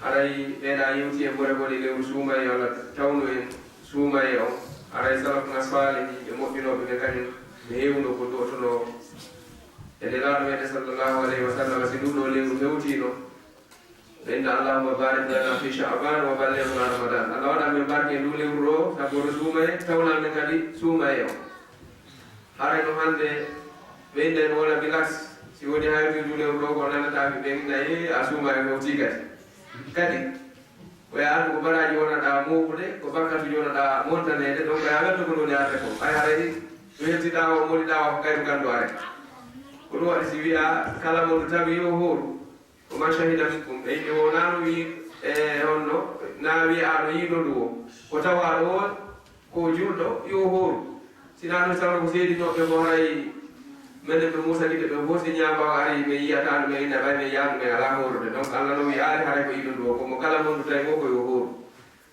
haɗay ɓeeɗa yewti e ɓore woni lewru suumaye walla tawnu en suumaye on haɗay salafna salihi ɓe moƴƴinoɓe ɓe kañum ɓe hewno ko ɗotono e nelaɗo meɗen sallllahu alayhi wa sallam si nduɗo lewru hewtino ɓeyna allahuma barik lana fi chaban wa ballighna ramadan allah waɗa men barke e ndu lewru ɗo sagoto suumaye tawna men kadi suumaye o haray no hande ɓeyna en wona bilas si woni hawti ndu lewru ɗo ko nanataɓe ɓe nayi a suumaye hewti kadi koye andu ko baraji wonaɗa moɓude ko bakkatu jonaɗa montanede donc a welto ko ɗoni arde ko ay haray weltiɗa o moliɗa o ko kayru gandu are ko ɗum waɗi si wiya kala mo ndu tawi yo hooru ko man shahida minkum ɓe yimɓe o nano wi e honno na wiya aɗo yiɗo ndu o ko tawa ɗo ko julɗo yo hooru sina ɗum tawa ko seedinoɓe ko haray menen ɓe musa ɗiɗe ɓe fof si ñabaw ari ɓe yiyata ɗumen ina ɓay men yaadu men ala hoorude donc allah no wi ari haray ko yiɗo ndu o komo kala mo ndu tawi o ko yo hooru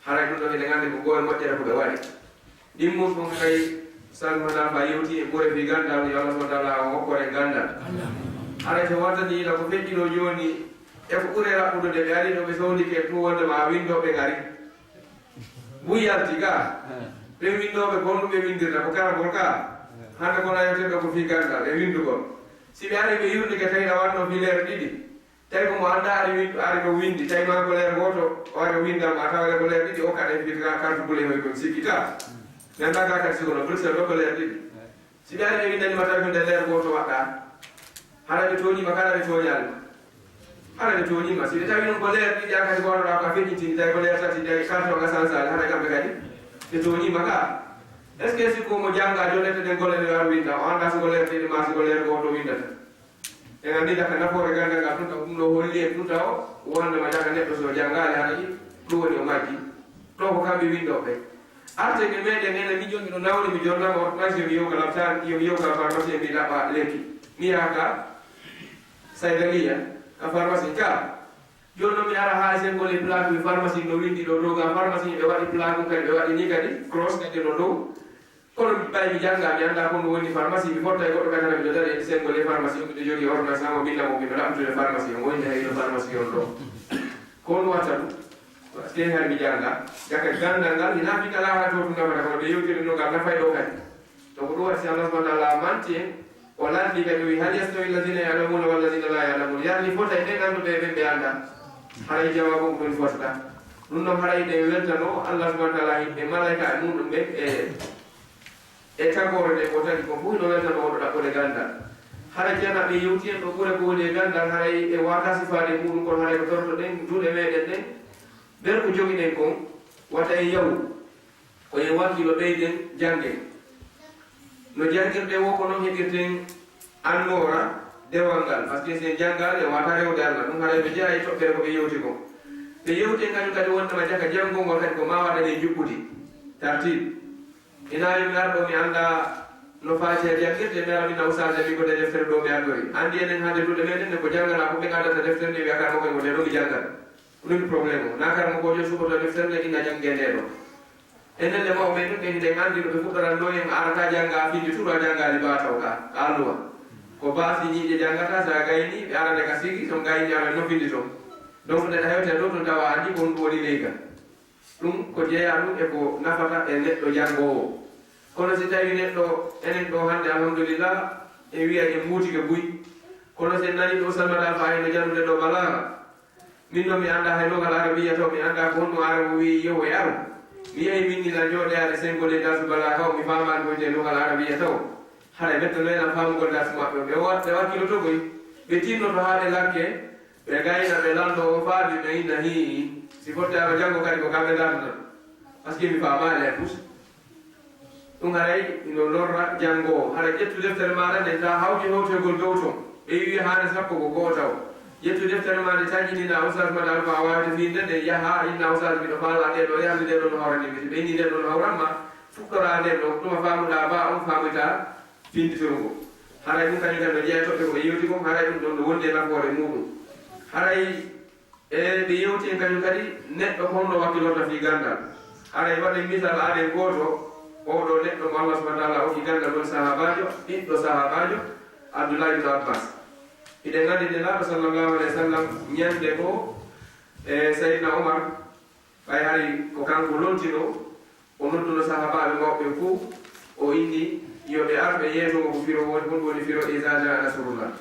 haray ɗum ɗo eɗen gandi ko goye moƴƴere ko ɓe waɗi ɗimmum ɗum kay salmana fa yewti e ɓure fi gandal yo allah subahana taala o hokkore gandal haray so wattani yiɗa ko feƴƴino joni e ko ɓuure raɓɓude ɓe ari ɗo ɓe sohlike tout wondema windoɓe gari buyalti ka ɓe windoɓe gonɗuɓe windirta ko karagol ka hande kono ayeteɓe ko fi gandal e windugol si ɓe ari ɓe yurnike tawi ɗa wanno fi leere ɗiɗi tawi komo anda ari ɗo windi tawi ma ko leere goto o ari o windama a tawale ko leere ɗiɗi o kaɗe fi carte boule hoy kon sikki ka gandaga kadi sikono bruxelles ɗo ko leere ɗiɗi si ɓe ari ɓe windanima tawi ko nde leere goto waɗɗa haɗa ɓe toñima kala ɓe toñalma haɗa ɓe toñima si ɓe tawi ɗum ko leere ɗiɗi an kadi gotoɗa ko a feƴƴitini tawi ko leere tati tawi carte o gasansali haɗa kamɓe kadi ɓe toñima ka est ce que sikko mo jangga jonete ɗen gollene war winda o anda siko leere ɗiɗi ma siko leere goto windata en andi taka nafoore ganda nga tun taw ɗum ɗo holli en tun taw wondema jaka neɗɗo so janggale haɗa yi ɗum woni o majji ɗo ko kamɓe windoɓe arteke meɗen ene mi joni ɗo nawni mi jonnama ordonnance yomi yewka laptane yomi yewka pharmacie mi ɗaɓa lekki mi yaka saydalia ka pharmacie ka joni noon mi ara ha sengol e plaque pharmacie no windi ɗo dow ga pharmacie ɓe waɗi plaque kadi ɓe waɗi ni kadi cross kadi no dow kono ɓay mi jangga mi anda kono woni pharmacie mi fotta e goɗɗo kadi hana miɗo dari e sengol e pharmacie o miɗo jogui ordonnance amo billamo miɗo ɗaɓtude pharmacie o woni hayno pharmacie on ɗo kono watta ɗum te har mi janga jaka gandal ngal ina fi kala ha to ngam ko be yewtiri no ngam nafay do kadi to ko do wasi Allah subhanahu wa ta'ala manti o landi kadi wi hal yastawi alladhina ya'lamuna wal ladhina la ya'lamun yani fota e gandu be anda haray jawabu ko fota ɗum noon haray ɗe weltano Allah subhanahu wa ta'ala e malaika e muɗum ɓe e tagore ɗe ko tagi ko fof no weltano oɗo ɗaɓɓode gandal haray jana ɓe yewti en ɗo ɓure ko woni e gandal haray e wata sifade muɗum kono haray ko torto ɗen juuɗe meɗen ɗen ɓen ko joguiɗen kon wata e yawu koye wakkilo ɓeyden jangge no jangirɗe wo ko noon heɓirten annora dewal ngal par ce que sen janggal e wata rewde allah ɗum haɗa ɓe jeeya e toɓɓere koɓe yewti kon ɓe yewte kañum kadi wondema jaka janngolngol kadi ko ma waɗane juɓɓudi tartib ina mi arɗo mi anda no faati e jangirde mi ara mina usage mi gode deftere ɗo mi ardori andi enen hande duɗe meɗen ne ko janggana ko ɓe gandata deftere nde wiyakama koye wonde ɗo mi janggata ɗum probléme o nakar mo gojo sukoto deftere nde ina jangge nde ɗo enen le mawɓe ɗum ɓe hiɗen andi no ɓe fuɗɗoran ɗo en arata jangga findi tout a janggali bataw ka alluwa ko baasi ñiiƴe janngata sa gayni ɓe arane ka sigi so gayni ara nofindi toon donc neɗa hewte ɗo to tawa andi ko ɗum woni leygal ɗum ko jeeya ɗum e ko nafata e neɗɗo janngowo kono si tawi neɗɗo enen ɗo hannde alhamdulillah e wiya e muutike buy kono sen nani ɗo salmata fa heno jannude ɗo balaga min ɗo mi annda hay logal arabiya taw mi annda ko honno arabo wi yeho e aro mi yehi minnila jooɗeade sengole dasu bala kaw mi famani koyte logal arabiya taw haɗa ɓettonoena famugol dasu maɓɓe ɓe wakkiloto koy ɓe tinnoto haaɗe lakke ɓe gayna ɓe lando o faadi ɓe inna hi si fottama janngo kadi ko kamɓe lardata par ce que mi famani hen tous ɗum haray ino lorra janngowo haɗa ƴettu deftere maɗa nde ta hawti hewtegol dow ton ɓe wi haade sappo ko goo taw ƴettu deftere ma nde taƴinina usage maɗa alfa a wawde finde nde yaha inna usage miɗo faala nde ɗo yahde nde ɗo no hawrani mi ɓe inni nde ɗo no hawranma fukkora nde ɗo ɗuma famuɗa ba on famuta finditorugo haray ɗum kañum kadi no jeeya toɓɓe ko yewti kom haray ɗum ɗon no wondi e nafoore muɗum haray e ɓe yewti en kañum kadi neɗɗo honno wakkilorta fi gandal haray waɗe misal aɗen goto oɗo neɗɗo mo Allah subahana taala okki gandal woni sahabajo ɓiɗɗo sahabajo Abdullah ibn Abbas iɗen gandi nde laaɗo sallllahu alayhi wa sallam ñande ko e Seydina Omar ɓay hay ko kanko lontino o nodduno sahabaɓe mawɓe fuu o inni yoɓe arɓe yeetomo ko firo woni honɗum woni firo iza jaa nasrullah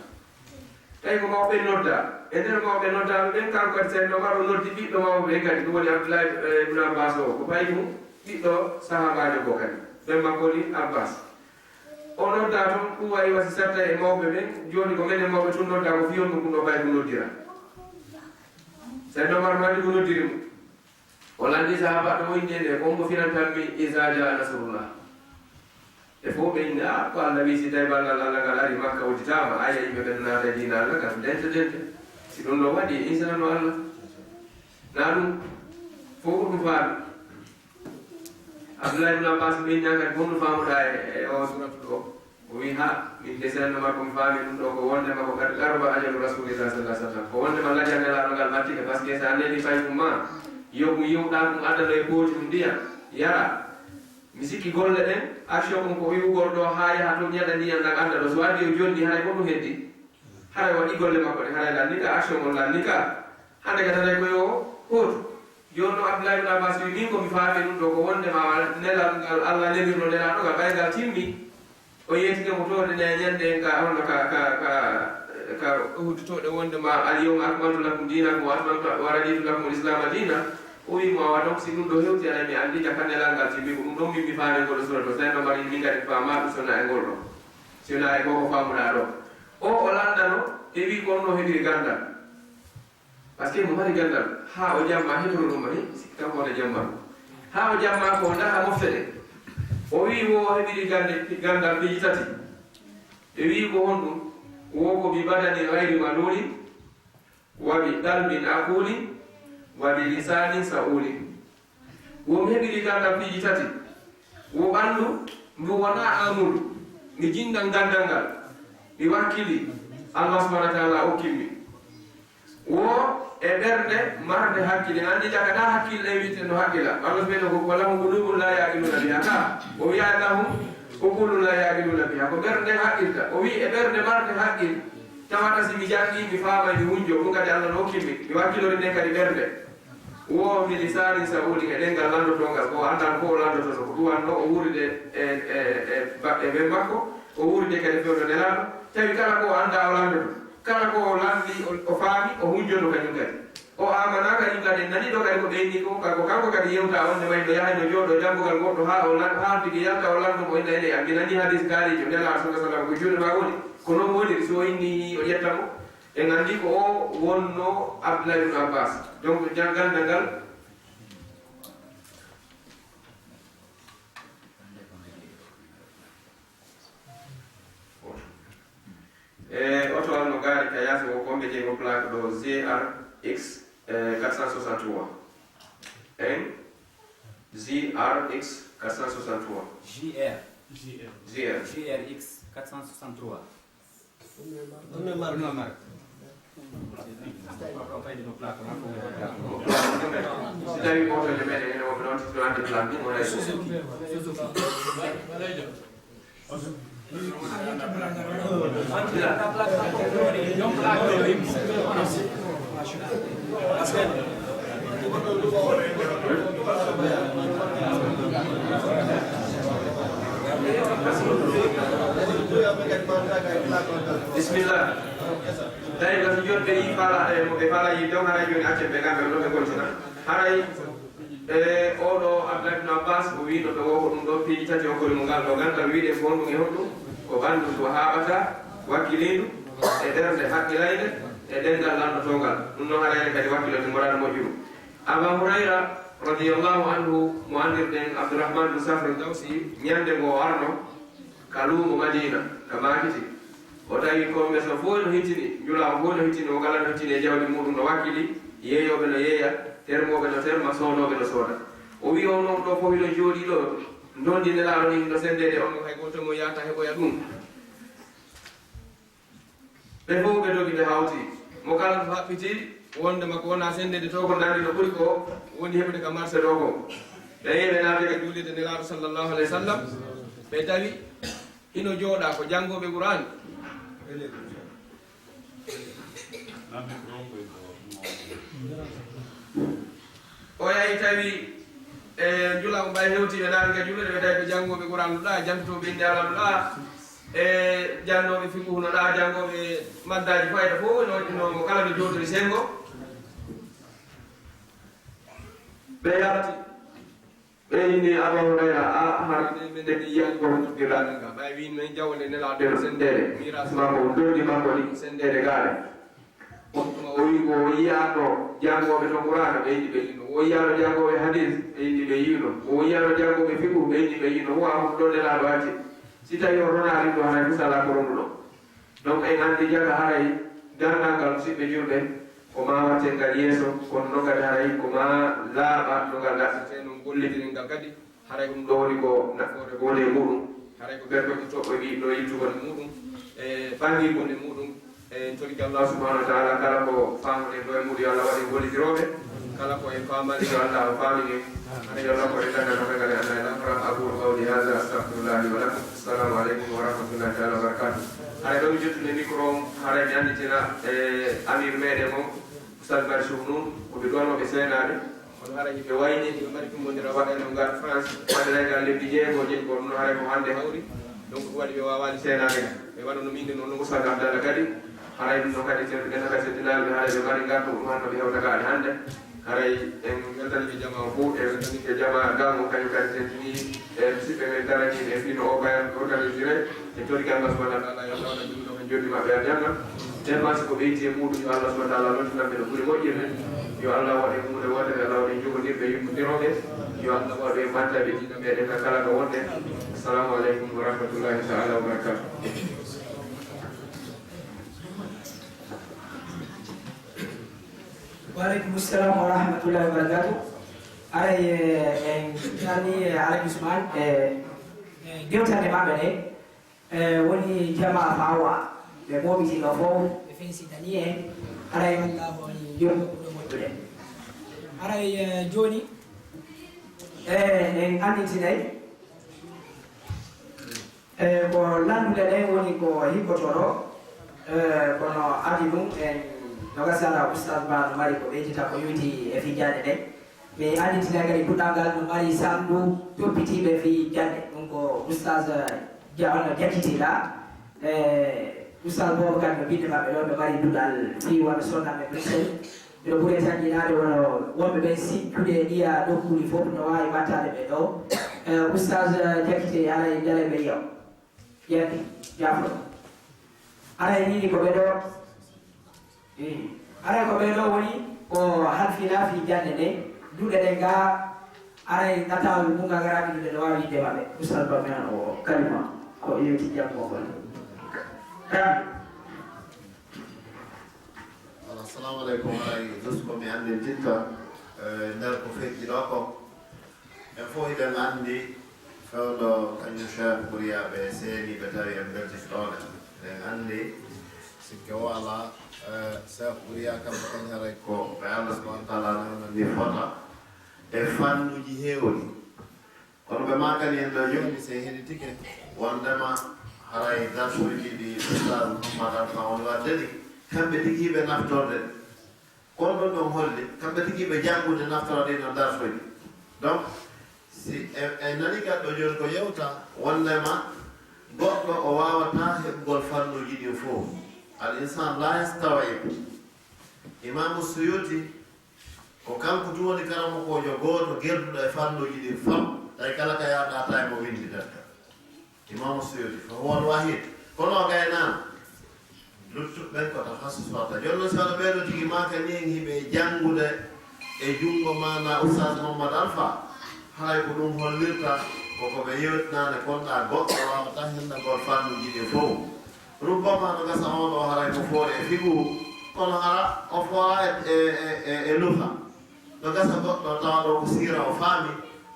tawi ko mawɓe nodda e nder mawɓe noddaɓe ɓen kanko kadi Seydina Omar o noddi ɓiɗɗo mawɓe kadi ɗum woni Abdullah ibn Abbas o ko payi mum ɓiɗɗo sahabajo ko kadi ɓen makkoni Abbas o nodda toon ɗum wayi wasi satta e mawɓe ɓen joni ko menen mawɓe tun nodda ko fiyon ɗum ɗo ɓay ko noddira Seydina Omar mandi ko noddiri mum o landi sahabaɓe o inde nde ko on mo finantanmi iza jaa nasrullah e fof ɓe inde a ko Allah wi si tawi ballal Allah ngal ari makka udditama aya yimɓe ɓen naata e dina Allah kam dente dente si ɗum ɗo waɗi insano Allah na ɗum fof ko ɗum faami Abdullah ibn Abbas ɓe inni kadi honno famuɗa e o suratu ɗo o wi ha min de senno makko mi faami ɗum ɗo ko wondema ko kadi garba ajalu rasulillah sallah sallam ko wondema lajannelaɗo ngal ɓattike par ce que sa neni fay mum ma yomu yiwɗa ɗum addano e booti ɗum ndiyam yara mi sikki golle ɗen action mum ko wiwugol ɗo ha yaha to ñaɗa ndiyam ɗan anda ɗo so waddi o jonni haray ko ɗum heddi haray waɗi golle makko ɗe haray lannika action on lannika hande ka tanay koye o hootu joni no Abdullah ibn Abbas wi min komi faami ɗum ɗo ko wondema nelal ngal Allah nelirno nelaɗo ngal ɓaygal timmi o yeetikemo tode nde ñande ka honno ka huddutoɗe wondema alyawma akmaltu lakum dinakum wa raditu lakum l'islama dina o wimo awa donc si ɗum ɗo hewti aɗa mi andi jaka nelal ngal timmi ko ɗum ɗon min mi faami ngoɗo sura to Seydina Omar min kadi faama ɗum sona e ngol ɗo sona e koko famuɗa ɗo o landano e wi ko on no heɓiri gandal par ce que mo mari gandal ha o jamma heɗoro ɗum mani sikki tan wona jamma ha o jamma ko daha moftede o wi wo heɓiri gandal piiji tati ɓe wi ko honɗum wo ko bi badani gayri maluli wa bi qalbin aquli wa bi lisanin sa'uli womi heɓiri gandal piiji tati wo ɓanndu ndu wona amuru mi jindal gandal ngal mi wakkili Allah subhanahu wa taala hokkimmi wo e ɓernde marde hakkille andi jaka ɗa hakkille ɗe witte no hakkila Allah subhanahu ko walahum qulubun la yaqiluna biha ka o wiya lahum uqulun la yaqiluna biha ko ɓernde hakkilta o wi e ɓernde marde hakkil tawata si mi jangi mi faama mi hunjo ɗum kadi Allah no hokkimmi mi wakkilori nden kadi ɓernde wo mi lisani sa'uli e ɗengal landotongal ko andal ko o landototo ko ɗuwanno o wuuride e ɓen makko o wuuride kadi fewdo nelaɗo tawi kala ko o anda o landoto kala ko o landi o faami o hunjoto kañum kadi o amana kañum kadi nani ɗo kadi ko ɓeyni ko kanko kadi yewta wonde may no yahay no jooɗo janngogal goɗɗo ha o haardigi yalta o landu mo inna ene mi nani hadis kaalijo nela sa sallam ko juuɗe ma woni ko noon woni so inni o ƴettamo en andi ko o wonno Abdullah ibn Abbas donc gandal ngal oto alno gaari ka yaasi o komɓe jeego plaque ɗo GRX 463 en GRX 463 GRX 463 si tawi otoje meɗen ene woɓe noon titno ande plaque ɗum wona Bismillah. Dari ka jot be yi fala mo be fala yi do hara joni acce be gambe do be kontina. Haray oɗo Abdullah ibn Abbas o wi no do wo dum do piiji tati o ko mo gal do gandal wi de fondu e hoddu ko bandu to haabata wakilindu e derde hakkilayde e dengal lando tongal dum no harayne kadi wakkilo to morano mojjuru. Aba Hurayra radiyallahu anhu mo andirden Abdurrahman bin Safr al-Dawsi nyande go arno kalumo Madina kamakiti o tawi ko meso fof no hittini jula fof no hittini o kala no hittini e jawdi muɗum no wakkili yeeyoɓe no yeeya termoɓe no terma soodoɓe no sooda o wi on noon ɗo fof ino jooɗi ɗo dondi nelaɗo ni no sendede on hay goto mo yahata heɓoya ɗum ɓe fof ɓe dogi ɓe hawti mo kala to haɓɓiti wondema ko wona sendede to ko nandi no ɓuuri ko woni heɓde ka marché ɗo ko ɓe yehi ɓe naate ka juulide nelaɗo sallllahu alayhi wa sallam ɓe tawi ino jooɗa ko janngoɓe Qur'an o yahi tawi e jula ko mbay hewti ɓe naati ka julde ɓe tawi ko janngoɓe Qur'an ɗuɗa jantotoɓe inde Allah ɗuɗa e jannoɓe fiqhu no ɗa janngoɓe maddaji fayda fof no kala ɓe jooɗori sengo ɓe yarati ɓe inni Aba Hurayra a harde men de yiyan ko honodirɗaɗen ga ɓay win men jawle nelaɗo sendede miras makko dondi makko ɗi sendede gaare o wi ko yiyaɗo jangoɓe to Qur'ana ɓe yindi ɓe yino o yiyaɗo jangoɓe hadis ɓe yindi ɓe yino o yiyaɗo jangoɓe fiqhu ɓe yindi ɓe yino ho amu ɗo nelaɗo acce si tawi o ronari ɗo haray fu sala ko ronduɗo donc en andi jaga haray gandal ngal musidɓe julɓe ko ma watte ngal yeeso kono noon kadi haray ko ma laaɓa no ngal ɗaɗɗete no gollitirin ngal kadi haray ko ɗum ɗo woni ko nafoore gole muɗum haray ko ɓerɗoɓe toɓɓe wi ɗo yittugol muɗum e ɓangirgol e muɗum e toriki Allah subhanahu wa ta'ala kala ko famude ɗo e muɗum yo Allah waɗi gollitiroɓe kala ko en famani yo Allah o famini haray yo Allah ko e dagano kagale Allah e lafra aqulu qawli hadha astaghfirullahi wa lakum assalamu aleykum wa rahmatullahi ta'ala wa barakatuh haray ɗo mi jottude micro o haray mi anditina e amir meɗen o Oustaz Bari Sow noon koɓe ɗonnoɓe seenade kono haray ɓe wayni ɓe mbaɗi tummodira waɗano ngar France waɗanaygal lebbi jeego jeyi ko ɗum haray ko hande hawri donc ɗum waɗi ɓe wawani seenade ɓe waɗano min de noon no Oustaz Abdallah kadi haray ɗum noon kadi ceerno ɓena kadi seddinaɓe haray ɓe mbaɗi ngartu ɗum hanno ɓe hewtakaɗe hande haray en weltaniɓe jama o fof e weltaniɓe jama gamo kañum kadi tentini e musidɓe men daraniɓe e fino o bayan organisére e toriki Allah subahana wa taala yo Allah waɗa ɗum ɗo en joddi maɓɓe aljanna dépense ko ɓeyti e muɗum yo Allah subahana wa taala lottinamɓe no ɓuuri moƴƴirde yo Allah waɗe hunde wotere Allah waɗe jogodirɓe yummodiroɓe yo Allah waɗe bantaɓe diina meɗen ka kala ko wonde assalamu aleykum wa rahmatullahi taala wa barakatuh Waalaikum salam wa rahmatullahi wa barakatuh. Aray nani Alhaji Usman gewtande maɓɓe ɗe woni jama fawa ɓe moɓitino fof ɓe fensidani en aray Allah woni joni ɗo moƴƴude aray joni en anditinay ko landude ɗen woni ko hippotoɗo kono adi ɗum en nogasala Oustaz Ba no mari ko ɓeytita ko yowti e fijade ɗen mais anditina kadi puɗɗal ngal no mari samdu toppitiɓe fijade ɗum ko Oustaz ono jakkitiɗa Oustaz Bobacar no binde maɓɓe ɗo ɓe mari duɗal fi waɓe sonnaɓe Bruxelles ɓeɗo ɓuuri tanƴinade wono wonɓe ɓen sikkude ɗiya ɗokkuli fof no wawi wattade ɓe ɗo Oustaz jakkite alay jale ɓe yiyaw yiyande jafo alay nini ko ɓe ɗo aray ko ɓeɗo woni ko halfina fi jande nde duɗe ɗe ga aray ɗatal munga garaɓe duɗe ɗe wawi yidde maɓɓe Oustaz Ba men o kalima ko yewti jammogol assalamu aleykum ay just komi andi titta nder ko feƴƴi ɗo ko en fof eɗen andi fewɗo kañum Cheikh Bouriyaɓe seeni ɓe tawi en beltiki ɗone eɗen andi sikke o ala Cheikh Bouriya kamɓe kañ haray ko ɓe Allah subahana taala nanandi fota e fannuji heewɗi kono ɓe makani en ɗo joni se heɗitike wondema haray darsuji ɗi ustad Mouhammad Alpha on waddani kamɓe tigiɓe naftorde kon ɗon ɗon holli kamɓe tigiɓe janngude naftorde ɗino darsuji donc si e nani gaɗɗo joni ko yewta wondema goɗɗo o wawata heɓgol fannuji ɗin fof al insan la yastawi imamu Suyuti ko kanko tu woni karamokojo goto gerduɗo e fannuji ɗin fam tawi kala ka yaɗata e mo windi datta imamu Suyuti fa huwal wahid kono gaynama luttuɓen ko tahassus warta joni noon si waɗa ɓeeɗo tigi maka ni hiɓe janngude e junngo mana oustad Mouhammad Alpha hay ko ɗum hollirta koko ɓe yewtinane konɗa goɗɗo wawata hennagol fannuji ɗin fof rubbama no gasa on o haray ko foore e figuru kono hara o fora e luha no gasa goɗɗo tawa ɗo ko sira o faami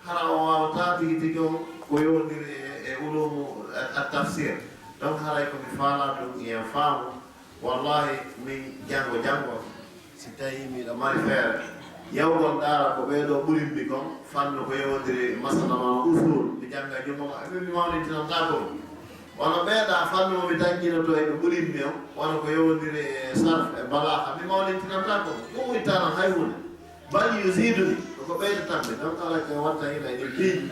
hara o wawata tigi tigi o ko yowdiri e ulumu at-tafsir donc haray komi faala ɗum yen faamu wallahi min janngo si tawi miɗo mari feere yawgol ɗaara ko ɓeeɗo ɓurimmi kon fanno ko yewodiri masalama usul mi jannga jummoma eɓe mi mawnitinanta ko wono ɓeeɗa fanno mo mi dañƴinoto eɓe ɓurimmi o wono ko yewodiri e sarf e balaka mi mawnitinanta ko ɗum wittano hay hunde bal yusiduni koko ɓeydatanɓe donc ala ko watta hina ene piiji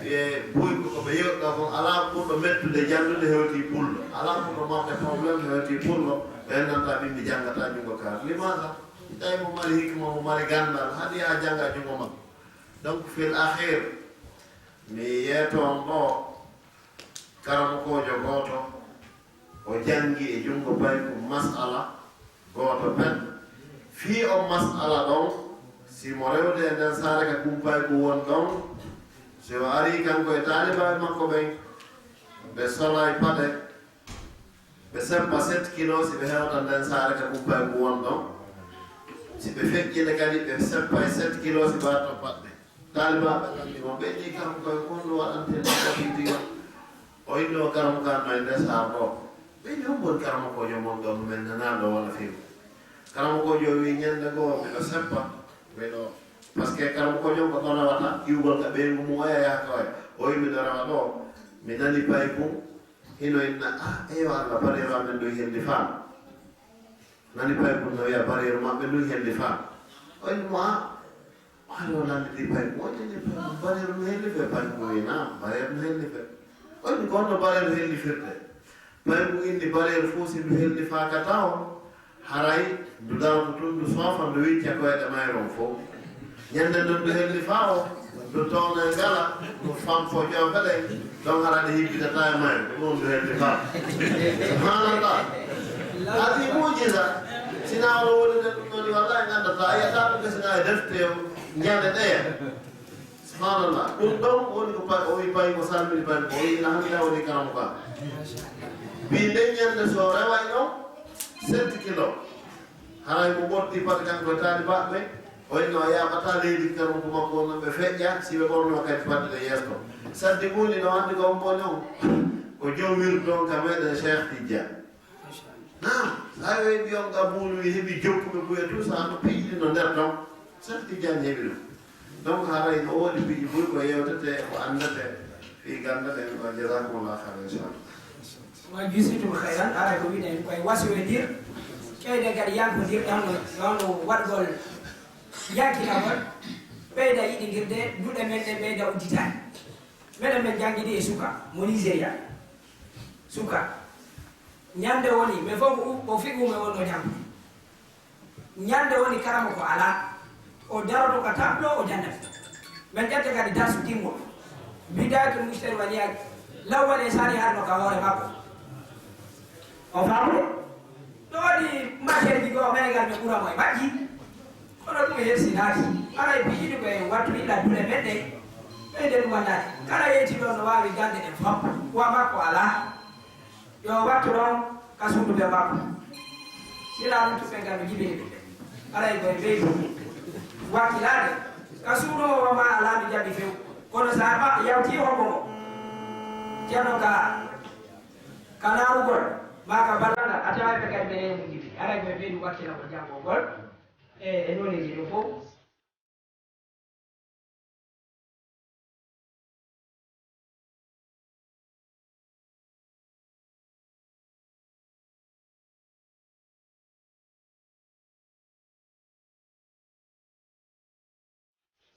e boy ko ɓe yewɗa kon ala ɓurɗo mettude jannude hewti pullo ala ɓurɗo mawde probléme hewti pullo ɓen nanta ɓimmi janngata junngo kaar limata tawi mo mari hikma mo mari gandal haɗi ha jannga junngo makko donc fil akhir mi yeeton ɗo karamokojo gooto o janngi e junngo payko masala gooto pen fii on masala ɗon simo rewde e nden saare ka kumpay ko won ɗon so ari kanko e taalibaɓe makko ɓen ɓe solay paɗe ɓe sempa 7 kilos si ɓe hewta nden saare ka kumpay ko won ɗon si ɓe feƴƴine kadi ɓe sempa e 7 kilos si ɓato paɗɗe taalibaɓe landimo ɓe ɗi kanko koye konno waɗantenoidiga o yinno karamo kanno e nder saar ɗo ɓe ɗi hombon karamokojo mon ɗo mumen nanaɗo wona fiw karamokojo wi ñande goo miɗo sempa miɗo par ce que karamokojo ko ɗon rewata iwgol ka ɓeygu mum oya yahata oya o wi miɗo rewa ɗo mi nani pay kum hino inna eyo Allah bareeru amen ɗo helli faam nani pay kum no wiya bareeru maɓɓe ɗo helli faam o wi mo aɗo nandi pay kum o ñani pay kum bareeru no helli fe pay kum wi naam bareeru no helli fe o wi gonno bareeru helli firde pay kum indi bareeru fof si ndu helli faakata o haray ndu dawto tun ndu soofa ndu wicca koyɗe mayron fof ñande non ndu helli faa o ndu towna e ngala ndu famfo ƴewɓeɗe donc haraɗe hibbitata e mayro ɗum ndu helli faa subhanallah adi mujiza sina ono wonide ɗum ɗoni wallahi gandata a yiyata ɗum gasina e defte ñande ɗeya subhanallah ɗum ɗon woni ko o wi payi ko salmini payi ko o wi ina hannda woni karamo ka mbi nden ñande so reway ɗon 7 kilos haray mo ɓorti paɗe kanko e taalibaɓe o inno a yaɓata leydi karum ko makko non ɓe feƴƴa si ɓe ɓorno kadi paɗe ɗe yeeso sadde guni no andi ko omboni on ko jomwirdu ɗon ka meɗen Cheikh Tidiane nam sa wi mbiyon gabulu wi heeɓi jokkuɓe ɓuya tout ça no piiɗi no nder ɗon Cheikh Tidiane heeɓi ɗum donc haray no woodi piiji ɓuuri ko yewtete ko andete fi gandaɗen o jasakumullah khair inchallah wa jisitum hayran ara ko wiɗen koye wasoyodir ƴeyde kadi yankodirɗam nono waɗgol yankinagol ɓeyda yiɗidirde duɗe men ɗe ɓeyda udditani meɗen men jangguiɗi e suka mo Nigéria suka ñande woni mais fof o figume wonno janggude ñande woni karama ko ala o daroto ka tablo o jannata men ƴette kadi darsu timmol bidayatu mustari waliyaki lawwal e sari harno ka hoore makko o famde ɗo waɗi matiére ji goo menegal ɓe ɓuramo e majji kono ɗum hersinaaki aray piiɗi koye wattu illa dule men ɗe ɓeyde ɗum wannade kala yeytiɗo no wawi gande ɗen fam wa makko ala yo wattu ɗon ka sunduɓe makko sila ɗum tuɓɓe ngal no jibini ɗum aray koye ɓeydu wakkilade ka suuɗowo wama ala mi jaɓi few kono sa yawti hombo ngo ceerno ka naarugol maka ballanga a tawa ɓe kadi ɓe jibi aray koye ɓeydu wakkila ko janngol ngol e noneji ɗo fof